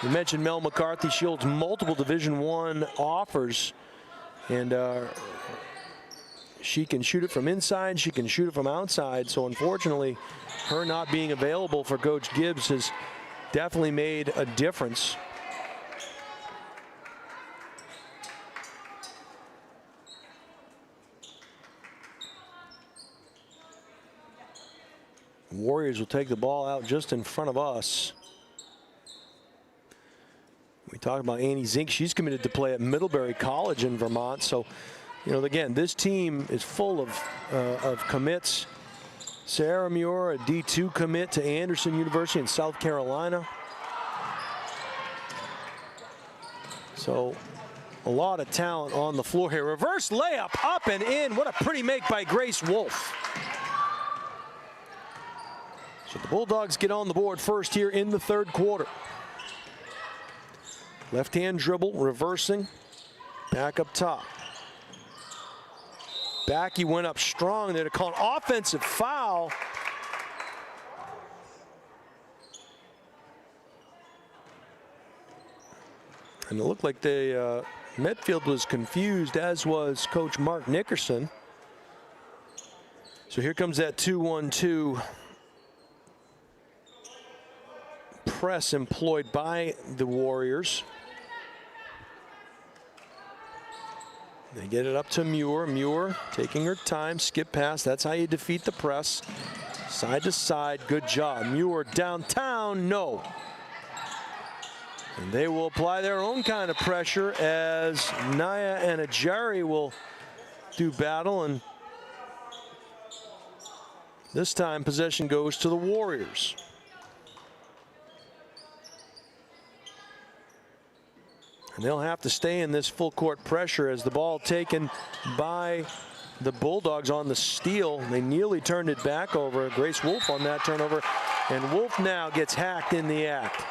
You mentioned Mel McCarthy. She holds multiple Division I offers, and she can shoot it from inside, she can shoot it from outside, so unfortunately, her not being available for Coach Gibbs has definitely made a difference. Warriors will take the ball out just in front of us. We talked about Annie Zink. She's committed to play at Middlebury College in Vermont. So, you know, again, this team is full of commits. Sarah Muir, a D2 commit to Anderson University in South Carolina. So a lot of talent on the floor here. Reverse layup, up and in. What a pretty make by Grace Wolf. So the Bulldogs get on the board first here in the third quarter. Left-hand dribble, reversing, back up top. Backey went up strong there to call an offensive foul. And it looked like Medfield was confused, as was Coach Mark Nickerson. So here comes that 2-1-2 press employed by the Warriors. They get it up to Muir. Muir taking her time, skip pass. That's how you defeat the press. Side to side, good job. Muir downtown, no. And they will apply their own kind of pressure as Naya and Ajari will do battle. And this time possession goes to the Warriors. And they'll have to stay in this full court pressure as the ball taken by the Bulldogs on the steal. They nearly turned it back over. Grace Wolf on that turnover. And Wolf now gets hacked in the act.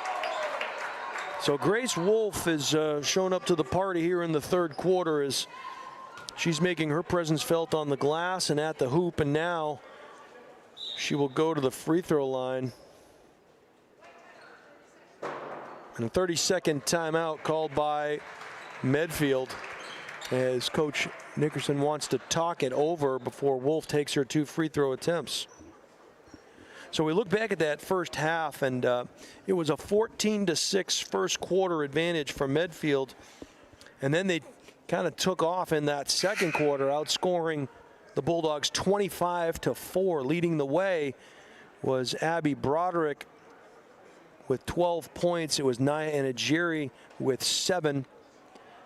So Grace Wolf is shown up to the party here in the third quarter as she's making her presence felt on the glass and at the hoop. And now she will go to the free throw line. And a 30-second timeout called by Medfield as Coach Nickerson wants to talk it over before Wolf takes her 2 free throw attempts. So we look back at that first half, and it was a 14-6 first quarter advantage for Medfield. And then they kind of took off in that second quarter, outscoring the Bulldogs 25-4. Leading the way was Abby Broderick with 12 points. It was Naya Anajiri with 7.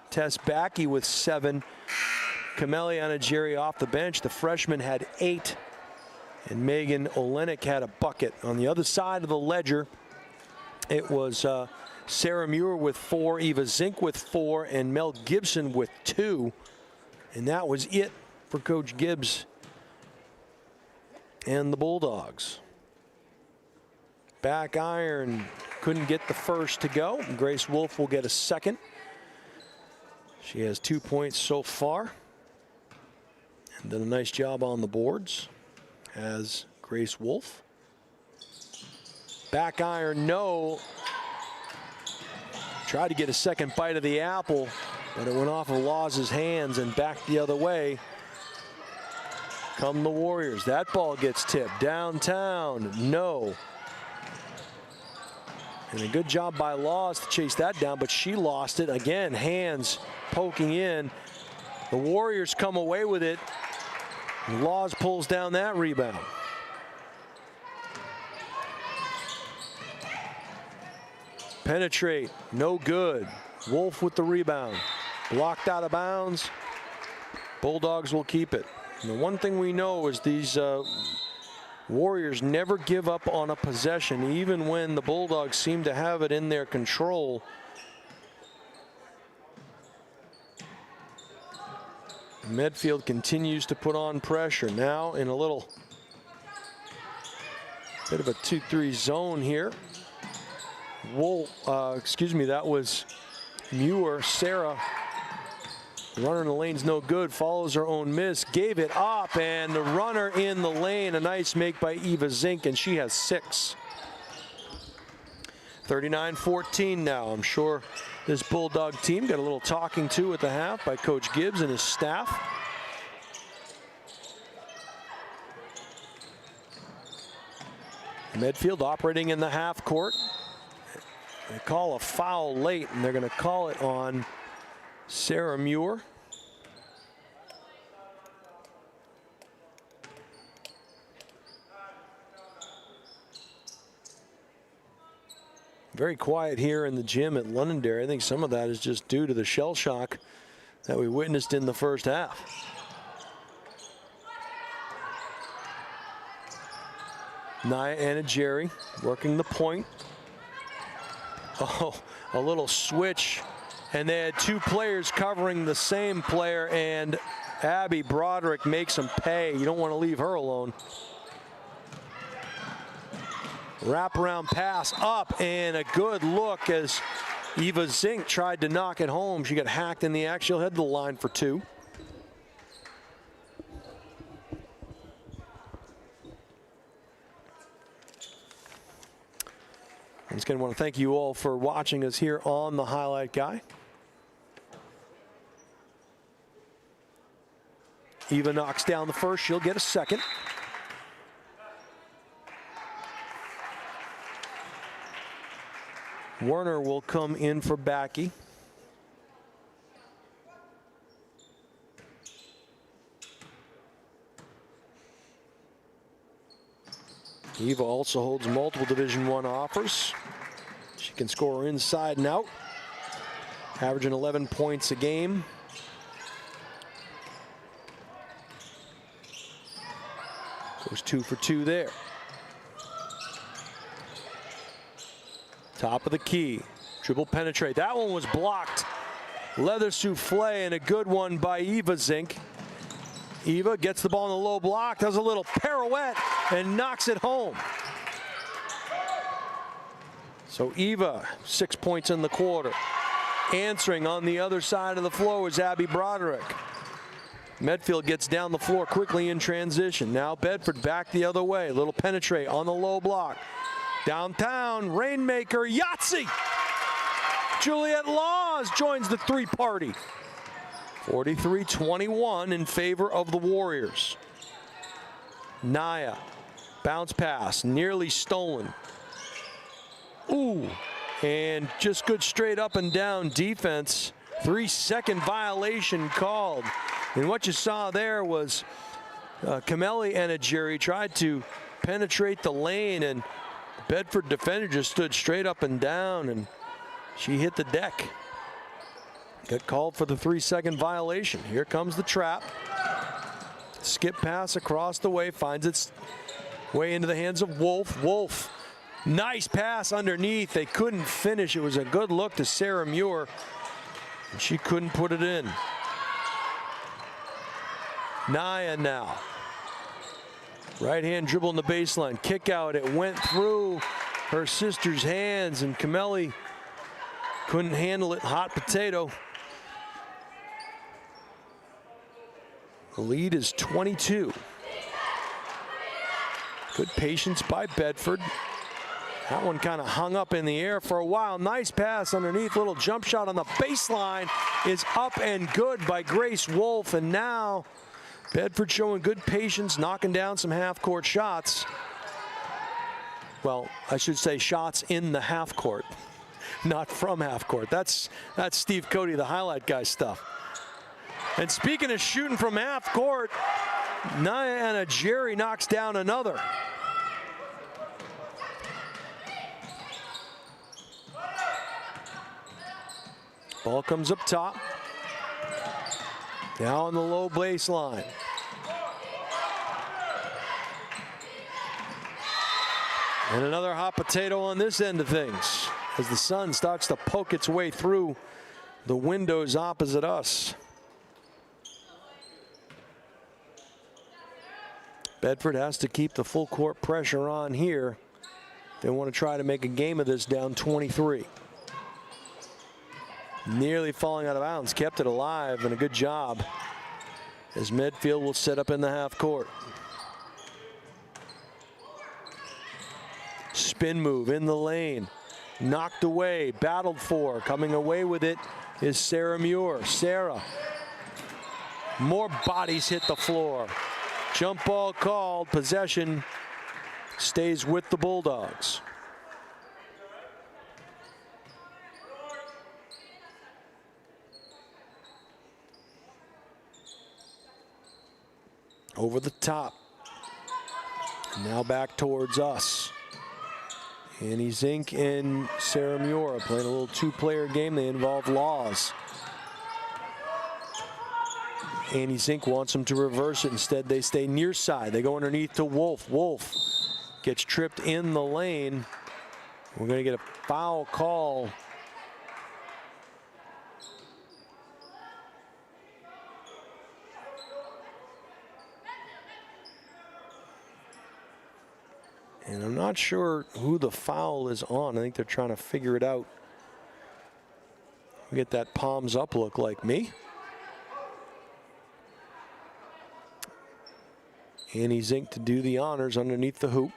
Tess Backey with 7. Kameli Anajiri off the bench. The freshman had 8. And Megan Olenek had a bucket. On the other side of the ledger, it was Sarah Muir with 4, Eva Zink with 4, and Mel Gibson with 2. And that was it for Coach Gibbs and the Bulldogs. Back iron, couldn't get the first to go. Grace Wolf will get a second. She has 2 points so far. And done a nice job on the boards as Grace Wolf. Back iron, no. Tried to get a second bite of the apple, but it went off of Laws's hands and back the other way. Come the Warriors. That ball gets tipped downtown, no. And a good job by Laws to chase that down, but she lost it. Again, hands poking in. The Warriors come away with it. Laws pulls down that rebound. Penetrate, no good. Wolf with the rebound. Blocked out of bounds. Bulldogs will keep it. And the one thing we know is these Warriors never give up on a possession, even when the Bulldogs seem to have it in their control. Medfield continues to put on pressure. Now in a little bit of a 2-3 zone here. That was Muir. Sarah, runner in the lane's no good, follows her own miss, gave it up, and the runner in the lane, a nice make by Eva Zink, and she has 6. 39-14 now. I'm sure this Bulldog team got a little talking to at the half by Coach Gibbs and his staff. Medfield operating in the half court. They call a foul late, and they're going to call it on Sarah Muir. very quiet here in the gym at Londonderry. I think some of that is just due to the shell shock that we witnessed in the first half. Nia and Jerry working the point. Oh, a little switch, and they had two players covering the same player, and Abby Broderick makes them pay. You don't want to leave her alone. Wraparound pass up, and a good look as Eva Zink tried to knock it home. She got hacked in the act. She'll head to the line for two. I'm just going to want to thank you all for watching us here on the Highlight Guy. Eva knocks down the first. She'll get a second. Werner will come in for Backey. Eva also holds multiple Division I offers. She can score inside and out, averaging 11 points a game. Goes 2 for 2 there. Top of the key, dribble penetrate. That one was blocked. Leather souffle, and a good one by Eva Zink. Eva gets the ball in the low block, does a little pirouette, and knocks it home. So Eva, 6 points in the quarter. Answering on the other side of the floor is Abby Broderick. Medfield gets down the floor quickly in transition. Now Bedford back the other way. Little penetrate on the low block. Downtown, Rainmaker, Yahtzee! Juliet Laws joins the three-party. 43-21 in favor of the Warriors. Nia, bounce pass, nearly stolen. Ooh, and just good straight up and down defense. 3-second violation called. And what you saw there was Camelli and Jerry tried to penetrate the lane, and Bedford defender just stood straight up and down, and she hit the deck. Got called for the 3-second violation. Here comes the trap. Skip pass across the way, finds its way into the hands of Wolf. Wolf, nice pass underneath. They couldn't finish. It was a good look to Sarah Muir, and she couldn't put it in. Nia now. Right hand dribble in the baseline, kick out. It went through her sister's hands, and Camelli couldn't handle it. Hot potato. The lead is 22. Good patience by Bedford. That one kind of hung up in the air for a while. Nice pass underneath. Little jump shot on the baseline is up and good by Grace Wolf. And now Bedford showing good patience, knocking down some half-court shots. Well, I should say shots in the half-court, not from half-court. That's Steve Cody, the Highlight Guy stuff. And speaking of shooting from half-court, Nia Jerry knocks down another. Ball comes up top. Now on the low baseline. And another hot potato on this end of things as the sun starts to poke its way through the windows opposite us. Bedford has to keep the full court pressure on here. They want to try to make a game of this down 23. Nearly falling out of bounds, kept it alive, and a good job as Medfield will set up in the half court. Spin move in the lane, knocked away, battled for, coming away with it is Sarah Muir. Sarah, more bodies hit the floor. Jump ball called, possession stays with the Bulldogs. Over the top. Now back towards us. Annie Zink and Sarah Muir playing a little two-player game. They involve Laws. Annie Zink wants them to reverse it. Instead, they stay near side. They go underneath to Wolf. Wolf gets tripped in the lane. We're going to get a foul call. And I'm not sure who the foul is on. I think they're trying to figure it out. Get that palms up look like me. Annie Zink to do the honors underneath the hoop.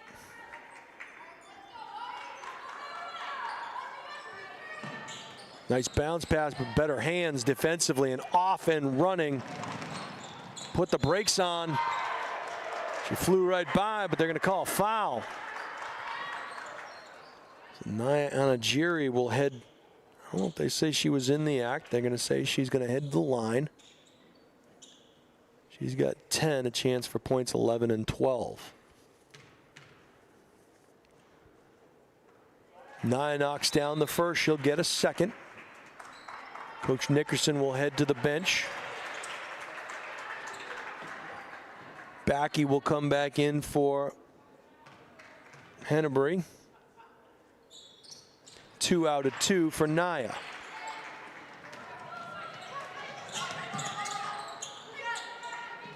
Nice bounce pass, but better hands defensively and off and running. Put the brakes on. She flew right by, but they're going to call a foul. So Nia Anajiri will head. I don't know if they say she was in the act. They're going to say she's going to head to the line. She's got 10, a chance for points 11 and 12. Nia knocks down the first. She'll get a second. Coach Nickerson will head to the bench. Backey will come back in for Hennebury. 2 out of 2 for Nia.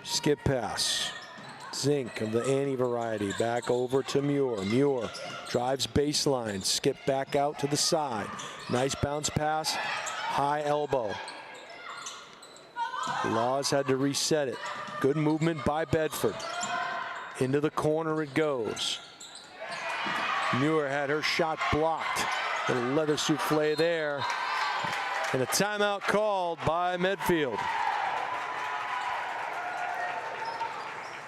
Skip pass. Zink of the Annie variety back over to Muir. Muir drives baseline. Skip back out to the side. Nice bounce pass. High elbow. Laws had to reset it. Good movement by Bedford. Into the corner it goes. Muir had her shot blocked. A leather souffle there. And a timeout called by Medfield.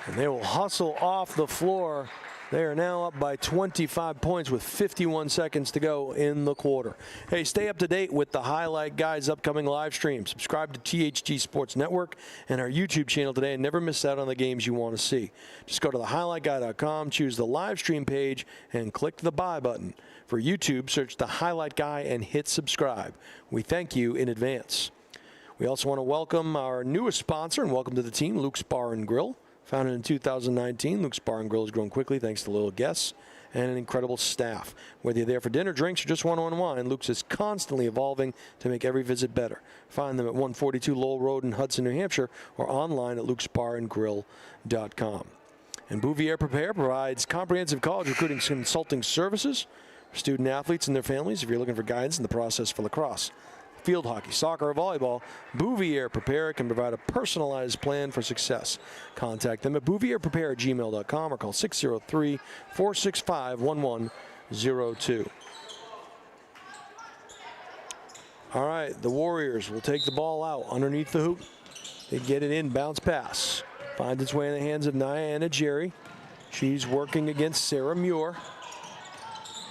And they will hustle off the floor. They are now up by 25 points with 51 seconds to go in the quarter. Hey, stay up to date with the Highlight Guy's upcoming live stream. Subscribe to THG Sports Network and our YouTube channel today and never miss out on the games you want to see. Just go to thehighlightguy.com, choose the live stream page, and click the buy button. For YouTube, search The Highlight Guy and hit subscribe. We thank you in advance. We also want to welcome our newest sponsor and welcome to the team, Luke's Bar and Grill. Founded in 2019, Luke's Bar and Grill has grown quickly thanks to loyal guests and an incredible staff. Whether you're there for dinner, drinks, or just want to unwind, Luke's is constantly evolving to make every visit better. Find them at 142 Lowell Road in Hudson, New Hampshire, or online at lukesbarandgrill.com. And Bouvier Prepare provides comprehensive college recruiting consulting services for student athletes and their families. If you're looking for guidance in the process for lacrosse, field hockey, soccer, or volleyball, Bouvier Prepare can provide a personalized plan for success. Contact them at bouvierprepare@gmail.com or call 603-465-1102. All right, the Warriors will take the ball out underneath the hoop. They get it in, bounce pass. Finds its way in the hands of Nia Anajiri. She's working against Sarah Muir.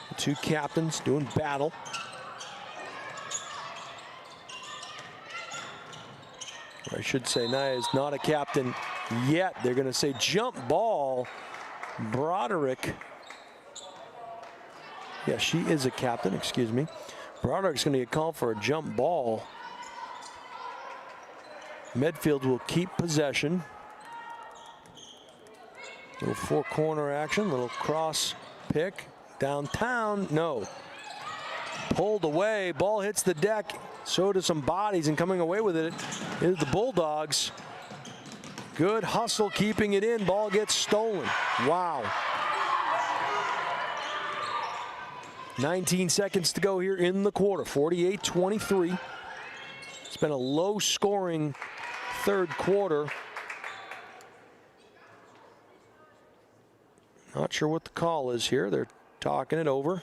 The two captains doing battle. I should say Nia is not a captain yet. They're going to say jump ball. Broderick. Yeah, she is a captain, excuse me. Broderick's going to get called for a jump ball. Medfield will keep possession. Little four-corner action, little cross pick. Downtown, no. Pulled away, ball hits the deck. So do some bodies, and coming away with it is the Bulldogs. Good hustle keeping it in. Ball gets stolen. Wow. 19 seconds to go here in the quarter. 48-23. It's been a low-scoring third quarter. Not sure what the call is here. They're talking it over.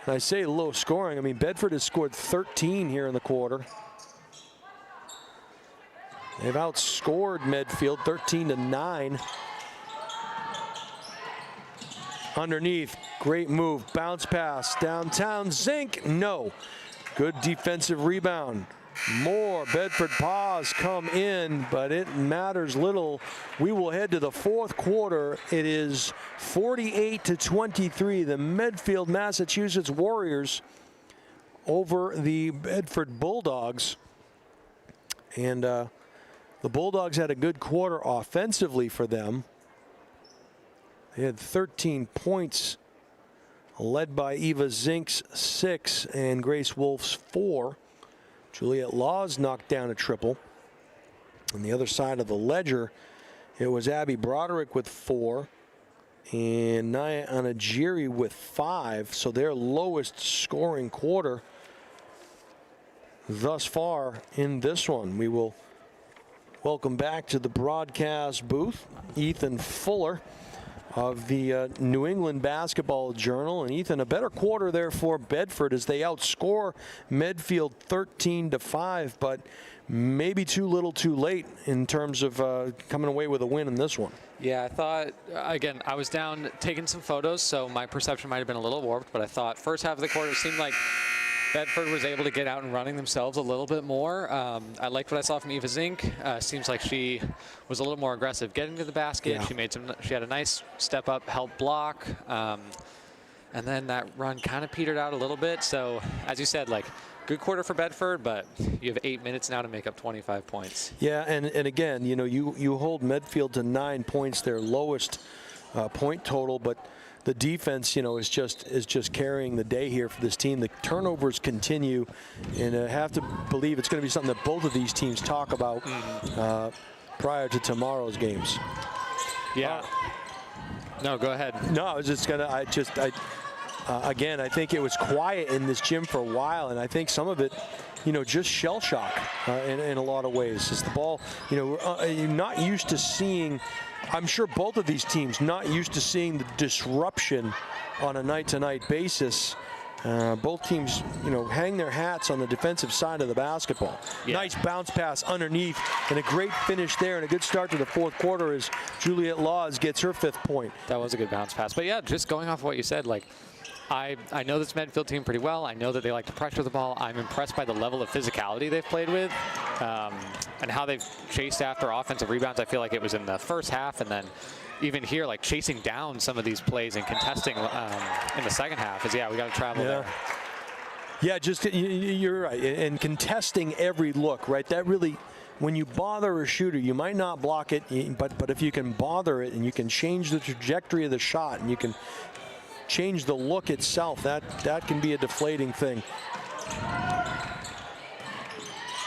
And I say low scoring. I mean, Bedford has scored 13 here in the quarter. They've outscored Medfield 13-9. Underneath, great move, bounce pass, downtown, Zink, no. Good defensive rebound. More Bedford paws come in, but it matters little. We will head to the fourth quarter. It is 48-23. The Medfield, Massachusetts Warriors over the Bedford Bulldogs. And the Bulldogs had a good quarter offensively for them. They had 13 points, led by Eva Zink's 6 and Grace Wolf's 4. Juliet Laws knocked down a triple. On the other side of the ledger, it was Abby Broderick with 4 and Naya Anajiri with 5. So their lowest scoring quarter thus far in this one. We will welcome back to the broadcast booth Ethan Fuller of the New England Basketball Journal. And Ethan, a better quarter there for Bedford as they outscore Medfield 13-5, but maybe too little too late in terms of coming away with a win in this one. Yeah, I thought, again, I was down taking some photos, so my perception might have been a little warped, but I thought first half of the quarter it seemed like Bedford was able to get out and running themselves a little bit more. I liked what I saw from Eva Zink. Seems like she was a little more aggressive getting to the basket. Yeah. She had a nice step up, help block. And then that run kind of petered out a little bit. So as you said, like, good quarter for Bedford, but you have 8 minutes now to make up 25 points. Yeah, and again, you know, you hold Medfield to 9 points, their lowest point total, but the defense, you know, is just carrying the day here for this team. The turnovers continue, and I have to believe it's going to be something that both of these teams talk about prior to tomorrow's games. Yeah. No, go ahead. No, I was just gonna. Again, I think it was quiet in this gym for a while, and I think some of it, you know, just shell shock in a lot of ways. It's the ball, you know, you're not used to seeing. I'm sure both of these teams not used to seeing the disruption on a night-to-night basis. Both teams, you know, hang their hats on the defensive side of the basketball. Yeah. Nice bounce pass underneath, and a great finish there, and a good start to the fourth quarter as Juliet Laws gets her 5th point. That was a good bounce pass. But yeah, just going off of what you said, like, I know this Medfield team pretty well. I know that they like to pressure the ball. I'm impressed by the level of physicality they've played with and how they've chased after offensive rebounds. I feel like it was in the first half, and then even here, like, chasing down some of these plays and contesting in the second half is, yeah, we got to travel there. Yeah, just you're right. And contesting every look, right? That really, when you bother a shooter, you might not block it, but if you can bother it and you can change the trajectory of the shot and you can change the look itself, that can be a deflating thing.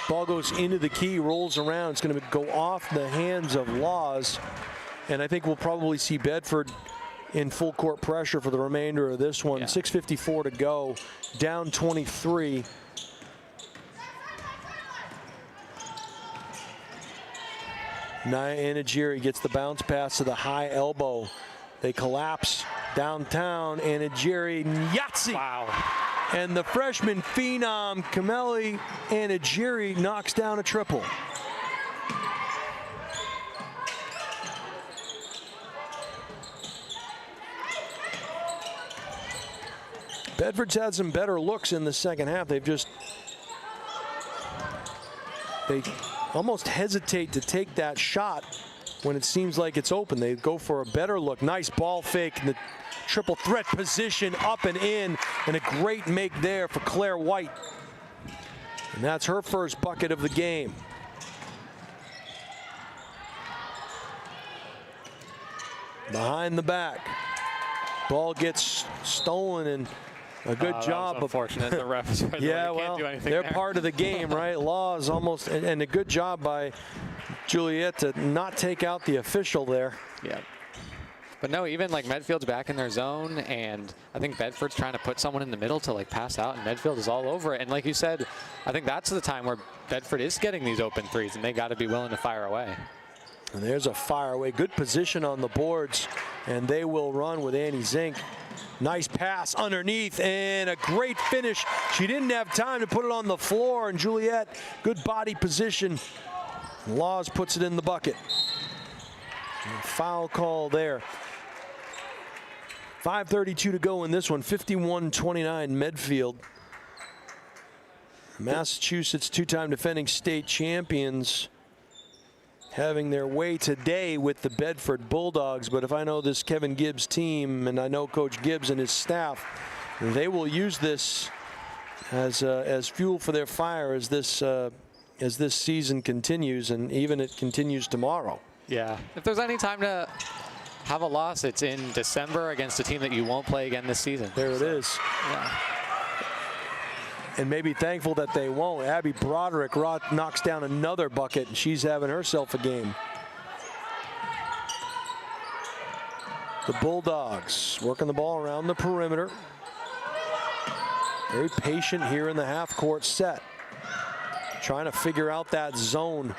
Ball goes into the key, rolls around. It's going to go off the hands of Laws, and I think we'll probably see Bedford in full court pressure for the remainder of this one. Yeah. 6:54 to go, down 23. Naya Anajiri gets the bounce pass to the high elbow. They collapse downtown, and Anajiri Yahtzee. Wow. And the freshman phenom, Kameli Anajiri, knocks down a triple. Bedford's had some better looks in the second half. They almost hesitate to take that shot when it seems like it's open. They go for a better look. Nice ball fake in the triple threat position, up and in, and a great make there for Claire White. And that's her first bucket of the game. Behind the back. Ball gets stolen, and a good job. Unfortunate. The refs. Yeah, well, they're part of the game, right? Law is almost, and a good job by Juliet to not take out the official there. Yeah. But no, even like Medfield's back in their zone, and I think Bedford's trying to put someone in the middle to like pass out, and Medfield is all over it. And like you said, I think that's the time where Bedford is getting these open threes, and they got to be willing to fire away. And there's a fire away. Good position on the boards, and they will run with Annie Zink. Nice pass underneath, and a great finish. She didn't have time to put it on the floor, and Juliet, good body position. Laws puts it in the bucket. And foul call there. 5:32 to go in this one, 51-29 Medfield. Massachusetts, two-time defending state champions, having their way today with the Bedford Bulldogs. But if I know this Kevin Gibbs team, and I know Coach Gibbs and his staff, they will use this as fuel for their fire as this season continues, and even it continues tomorrow. Yeah, if there's any time to have a loss, it's in December against a team that you won't play again this season. There it is. Yeah. And maybe thankful that they won't. Abby Broderick knocks down another bucket, and she's having herself a game. The Bulldogs working the ball around the perimeter. Very patient here in the half-court set. Trying to figure out that zone.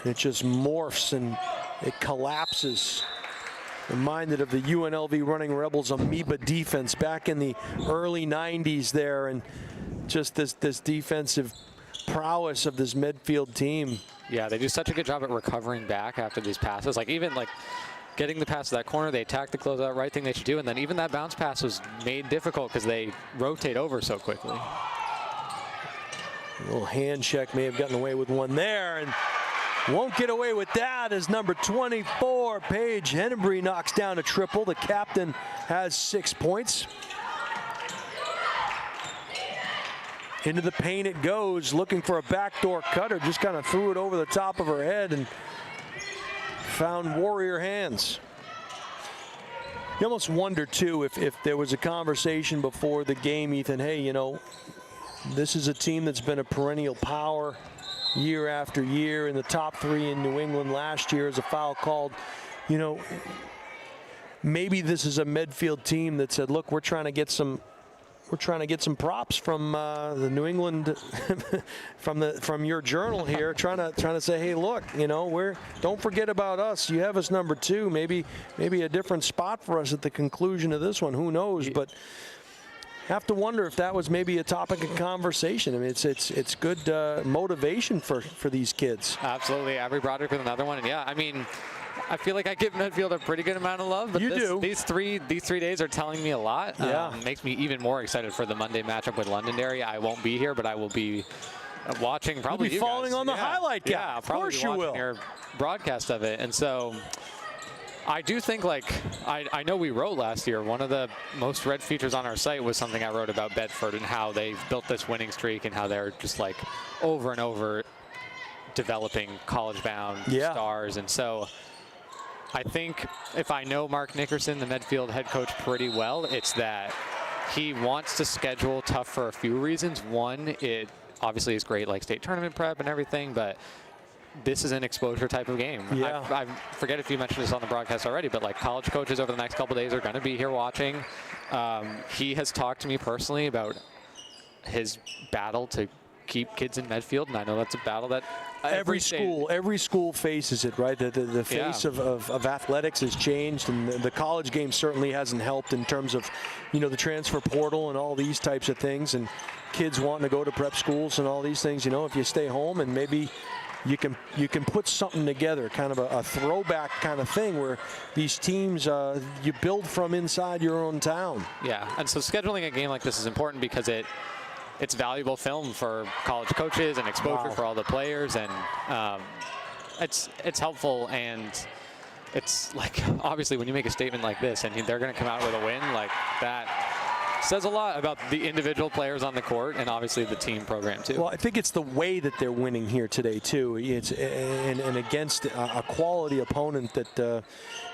And it just morphs and it collapses. Reminded of the UNLV Running Rebels amoeba defense back in the early 90s there, and just this defensive prowess of this Medfield team. Yeah, they do such a good job at recovering back after these passes. Like even like getting the pass to that corner, they attack the closeout, right thing they should do, and then even that bounce pass was made difficult because they rotate over so quickly. A little hand check, may have gotten away with one there, and won't get away with that as number 24, Paige Hennebree, knocks down a triple. The captain has 6 points. Into the paint it goes, looking for a backdoor cutter. Just kind of threw it over the top of her head and found warrior hands. You almost wonder, too, if there was a conversation before the game, Ethan, hey, you know, this is a team that's been a perennial power year after year, in the top 3 in New England last year as a foul called. You know, maybe this is a Medfield team that said, look, we're trying to get some props from the New England from your journal here, trying to say, hey, look, you know, don't forget about us. You have us number 2. Maybe a different spot for us at the conclusion of this one. Who knows? But have to wonder if that was maybe a topic of conversation. I mean, it's good motivation for these kids. Absolutely. Abby Broderick with another one. And yeah, I mean, I feel like I give Medfield a pretty good amount of love, but these three days are telling me a lot. Yeah. Makes me even more excited for the Monday matchup with Londonderry. I won't be here, but I will be watching. Probably You'll be following on the highlight count. Yeah, of course you will. Your broadcast of it, and so I do think, like, I know we wrote last year, one of the most read features on our site was something I wrote about Bedford and how they've built this winning streak and how they're just like over and over developing college-bound stars. And so I think if I know Mark Nickerson, the Medfield head coach, pretty well, it's that he wants to schedule tough for a few reasons. One, it obviously is great, like state tournament prep and everything, but this is an exposure type of game. Yeah. I forget if you mentioned this on the broadcast already, but like college coaches over the next couple days are going to be here watching. He has talked to me personally about his battle to keep kids in Medfield, and I know that's a battle that every school faces it, right? The face of athletics has changed, and the college game certainly hasn't helped in terms of, you know, the transfer portal and all these types of things, and kids wanting to go to prep schools and all these things. You know, if you stay home and maybe you can put something together, kind of a throwback kind of thing where these teams you build from inside your own town. Yeah, and so scheduling a game like this is important because it's valuable film for college coaches and exposure for all the players, and it's helpful. And it's like, obviously when you make a statement like this and they're going to come out with a win, like that says a lot about the individual players on the court and obviously the team program too. Well, I think it's the way that they're winning here today too. It's and against a quality opponent that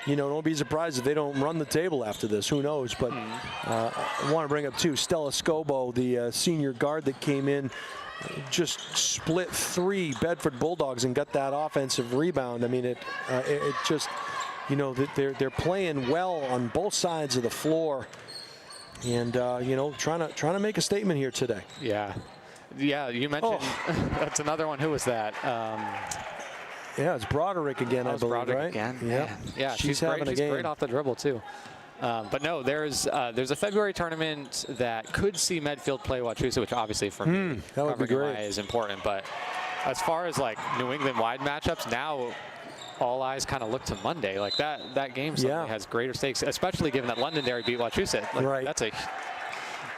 you know, don't be surprised if they don't run the table after this. Who knows? But I want to bring up too Stella Scobo, the senior guard that came in, just split 3 Bedford Bulldogs and got that offensive rebound. I mean, it just, you know, they're playing well on both sides of the floor. And you know, trying to make a statement here today. Yeah, you mentioned that's another one. Who was that? Yeah, it's Broderick again, I believe, Broderick right? Again. Yeah, yeah. She's having a game. She's great off the dribble too. But no, there's a February tournament that could see Medfield play Wachusett, which obviously for me that would be great. is important. But as far as like New England-wide matchups, now all eyes kind of look to Monday. Like that game suddenly has greater stakes, especially given that Londonderry beat Wachusett. Like, right. That's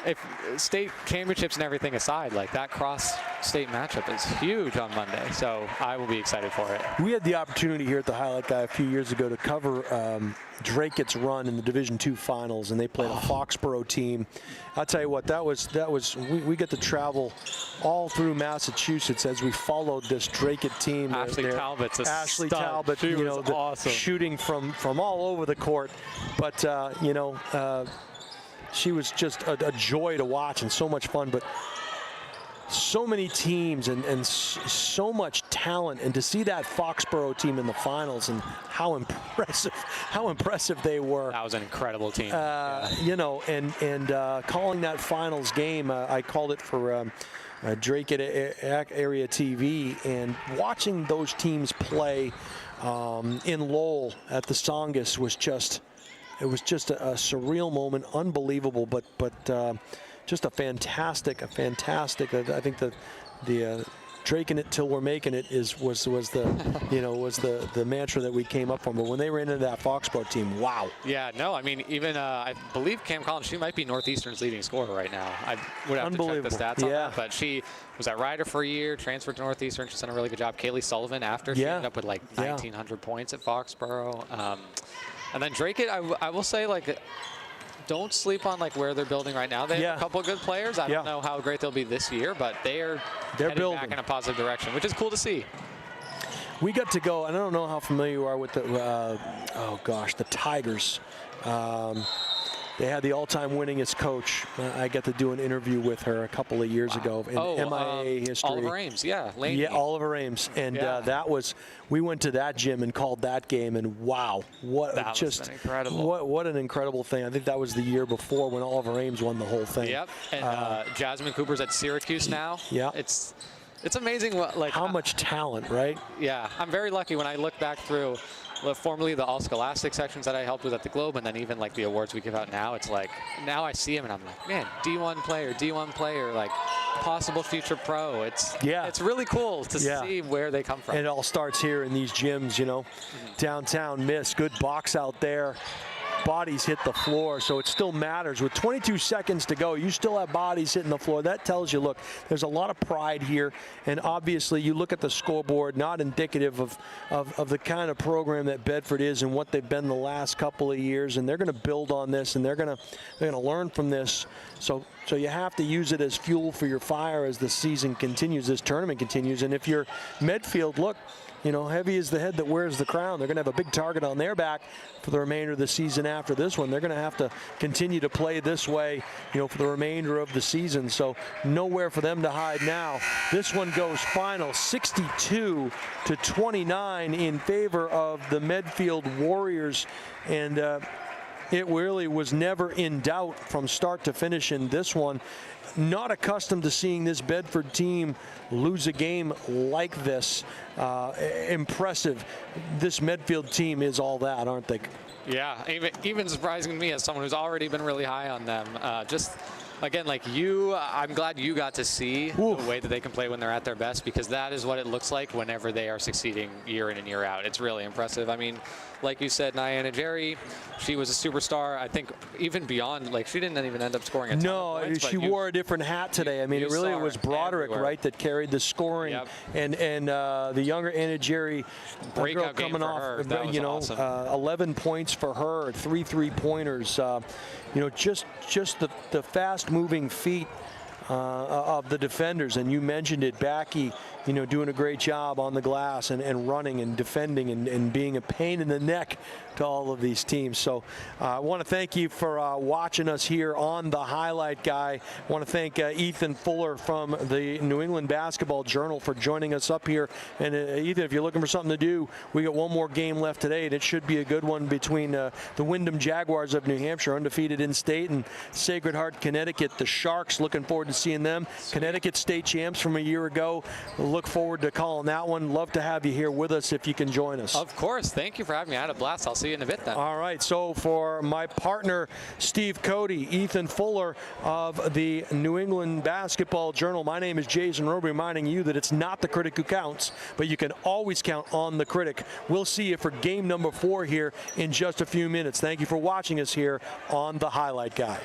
if state championships and everything aside, like that cross-state matchup is huge on Monday. So I will be excited for it. We had the opportunity here at the Highlight Guy a few years ago to cover Drake's run in the Division II finals, and they played a Foxborough team. I'll tell you what, we get to travel all through Massachusetts as we followed this Drake team. Ashley Talbot's a Ashley stud. Talbot, She was awesome. Shooting from all over the court, but she was just a joy to watch and so much fun. But so many teams and so much talent, and to see that Foxborough team in the finals and how impressive they were. That was an incredible team. Calling that finals game, I called it for Drake area TV, and watching those teams play in Lowell at the Songus was just a surreal moment, unbelievable, but just a fantastic. I think the Draking it till we're making it was the mantra that we came up from. But when they ran into that Foxborough team, wow. Yeah, no, I mean, even I believe Cam Collins, she might be Northeastern's leading scorer right now. I would have to check the stats on that, but she was at Ryder for a year, transferred to Northeastern. She's done a really good job. Kaylee Sullivan after she ended up with like 1,900 points at Foxborough. And then Drake, I will say, like, don't sleep on like where they're building right now. They have a couple of good players. I don't know how great they'll be this year, but they're heading back in a positive direction, which is cool to see. We got to go, and I don't know how familiar you are with the the Tigers. They had the all-time winningest coach. I got to do an interview with her a couple of years ago in MIA history. Oliver Ames, Laney. Yeah, Oliver Ames, and we went to that gym and called that game, and wow, what an incredible thing. I think that was the year before when Oliver Ames won the whole thing. Yep, and Jasmine Cooper's at Syracuse now. Yeah, it's amazing how much talent, right? Yeah, I'm very lucky when I look back through formerly the all-scholastic sections that I helped with at the Globe, and then even like the awards we give out now. It's like now I see him and I'm like, man, D1 player, like possible future pro. It's really cool to see where they come from. And it all starts here in these gyms, downtown Miss, good box out there. Bodies hit the floor, so it still matters. With 22 seconds to go, you still have bodies hitting the floor. That tells you, look, there's a lot of pride here, and obviously you look at the scoreboard, not indicative of the kind of program that Bedford is and what they've been the last couple of years, and they're going to build on this, and they're going to learn from this. So you have to use it as fuel for your fire as the season continues, this tournament continues. And if you're Medfield, look, heavy is the head that wears the crown. They're going to have a big target on their back for the remainder of the season after this one. They're going to have to continue to play this way, for the remainder of the season. So nowhere for them to hide now. This one goes final 62-29 in favor of the Medfield Warriors. And it really was never in doubt from start to finish in this one. Not accustomed to seeing this Bedford team lose a game like this. Impressive. This Medfield team is all that, aren't they? Yeah, even surprising to me as someone who's already been really high on them. Just again, like I'm glad you got to see the way that they can play when they're at their best, because that is what it looks like whenever they are succeeding year in and year out. It's really impressive. I mean, like you said, Niana Jerry, she was a superstar. I think even beyond, like, she didn't even end up scoring a ton of points, she wore a different hat today. I mean, it really was Broderick, right, that carried the scoring. Yep. And the younger Anna Jerry, breakout coming game for off, her. That was awesome. 11 points for her, 3 3-pointers. Just the fast-moving feet of the defenders, and you mentioned it, Backy, doing a great job on the glass and running and defending and being a pain in the neck to all of these teams. So I want to thank you for watching us here on The Highlight Guy. I want to thank Ethan Fuller from the New England Basketball Journal for joining us up here. And Ethan, if you're looking for something to do, we got one more game left today, and it should be a good one between the Wyndham Jaguars of New Hampshire, undefeated in state, and Sacred Heart, Connecticut. The Sharks, looking forward to seeing them. Connecticut state champs from a year ago. Look forward to calling that one. Love to have you here with us if you can join us. Of course. Thank you for having me. I had a blast. I'll see you in a bit then. All right. So for my partner, Steve Cody, Ethan Fuller of the New England Basketball Journal, my name is Jason Roby, reminding you that it's not the critic who counts, but you can always count on the critic. We'll see you for game number 4 here in just a few minutes. Thank you for watching us here on The Highlight Guy.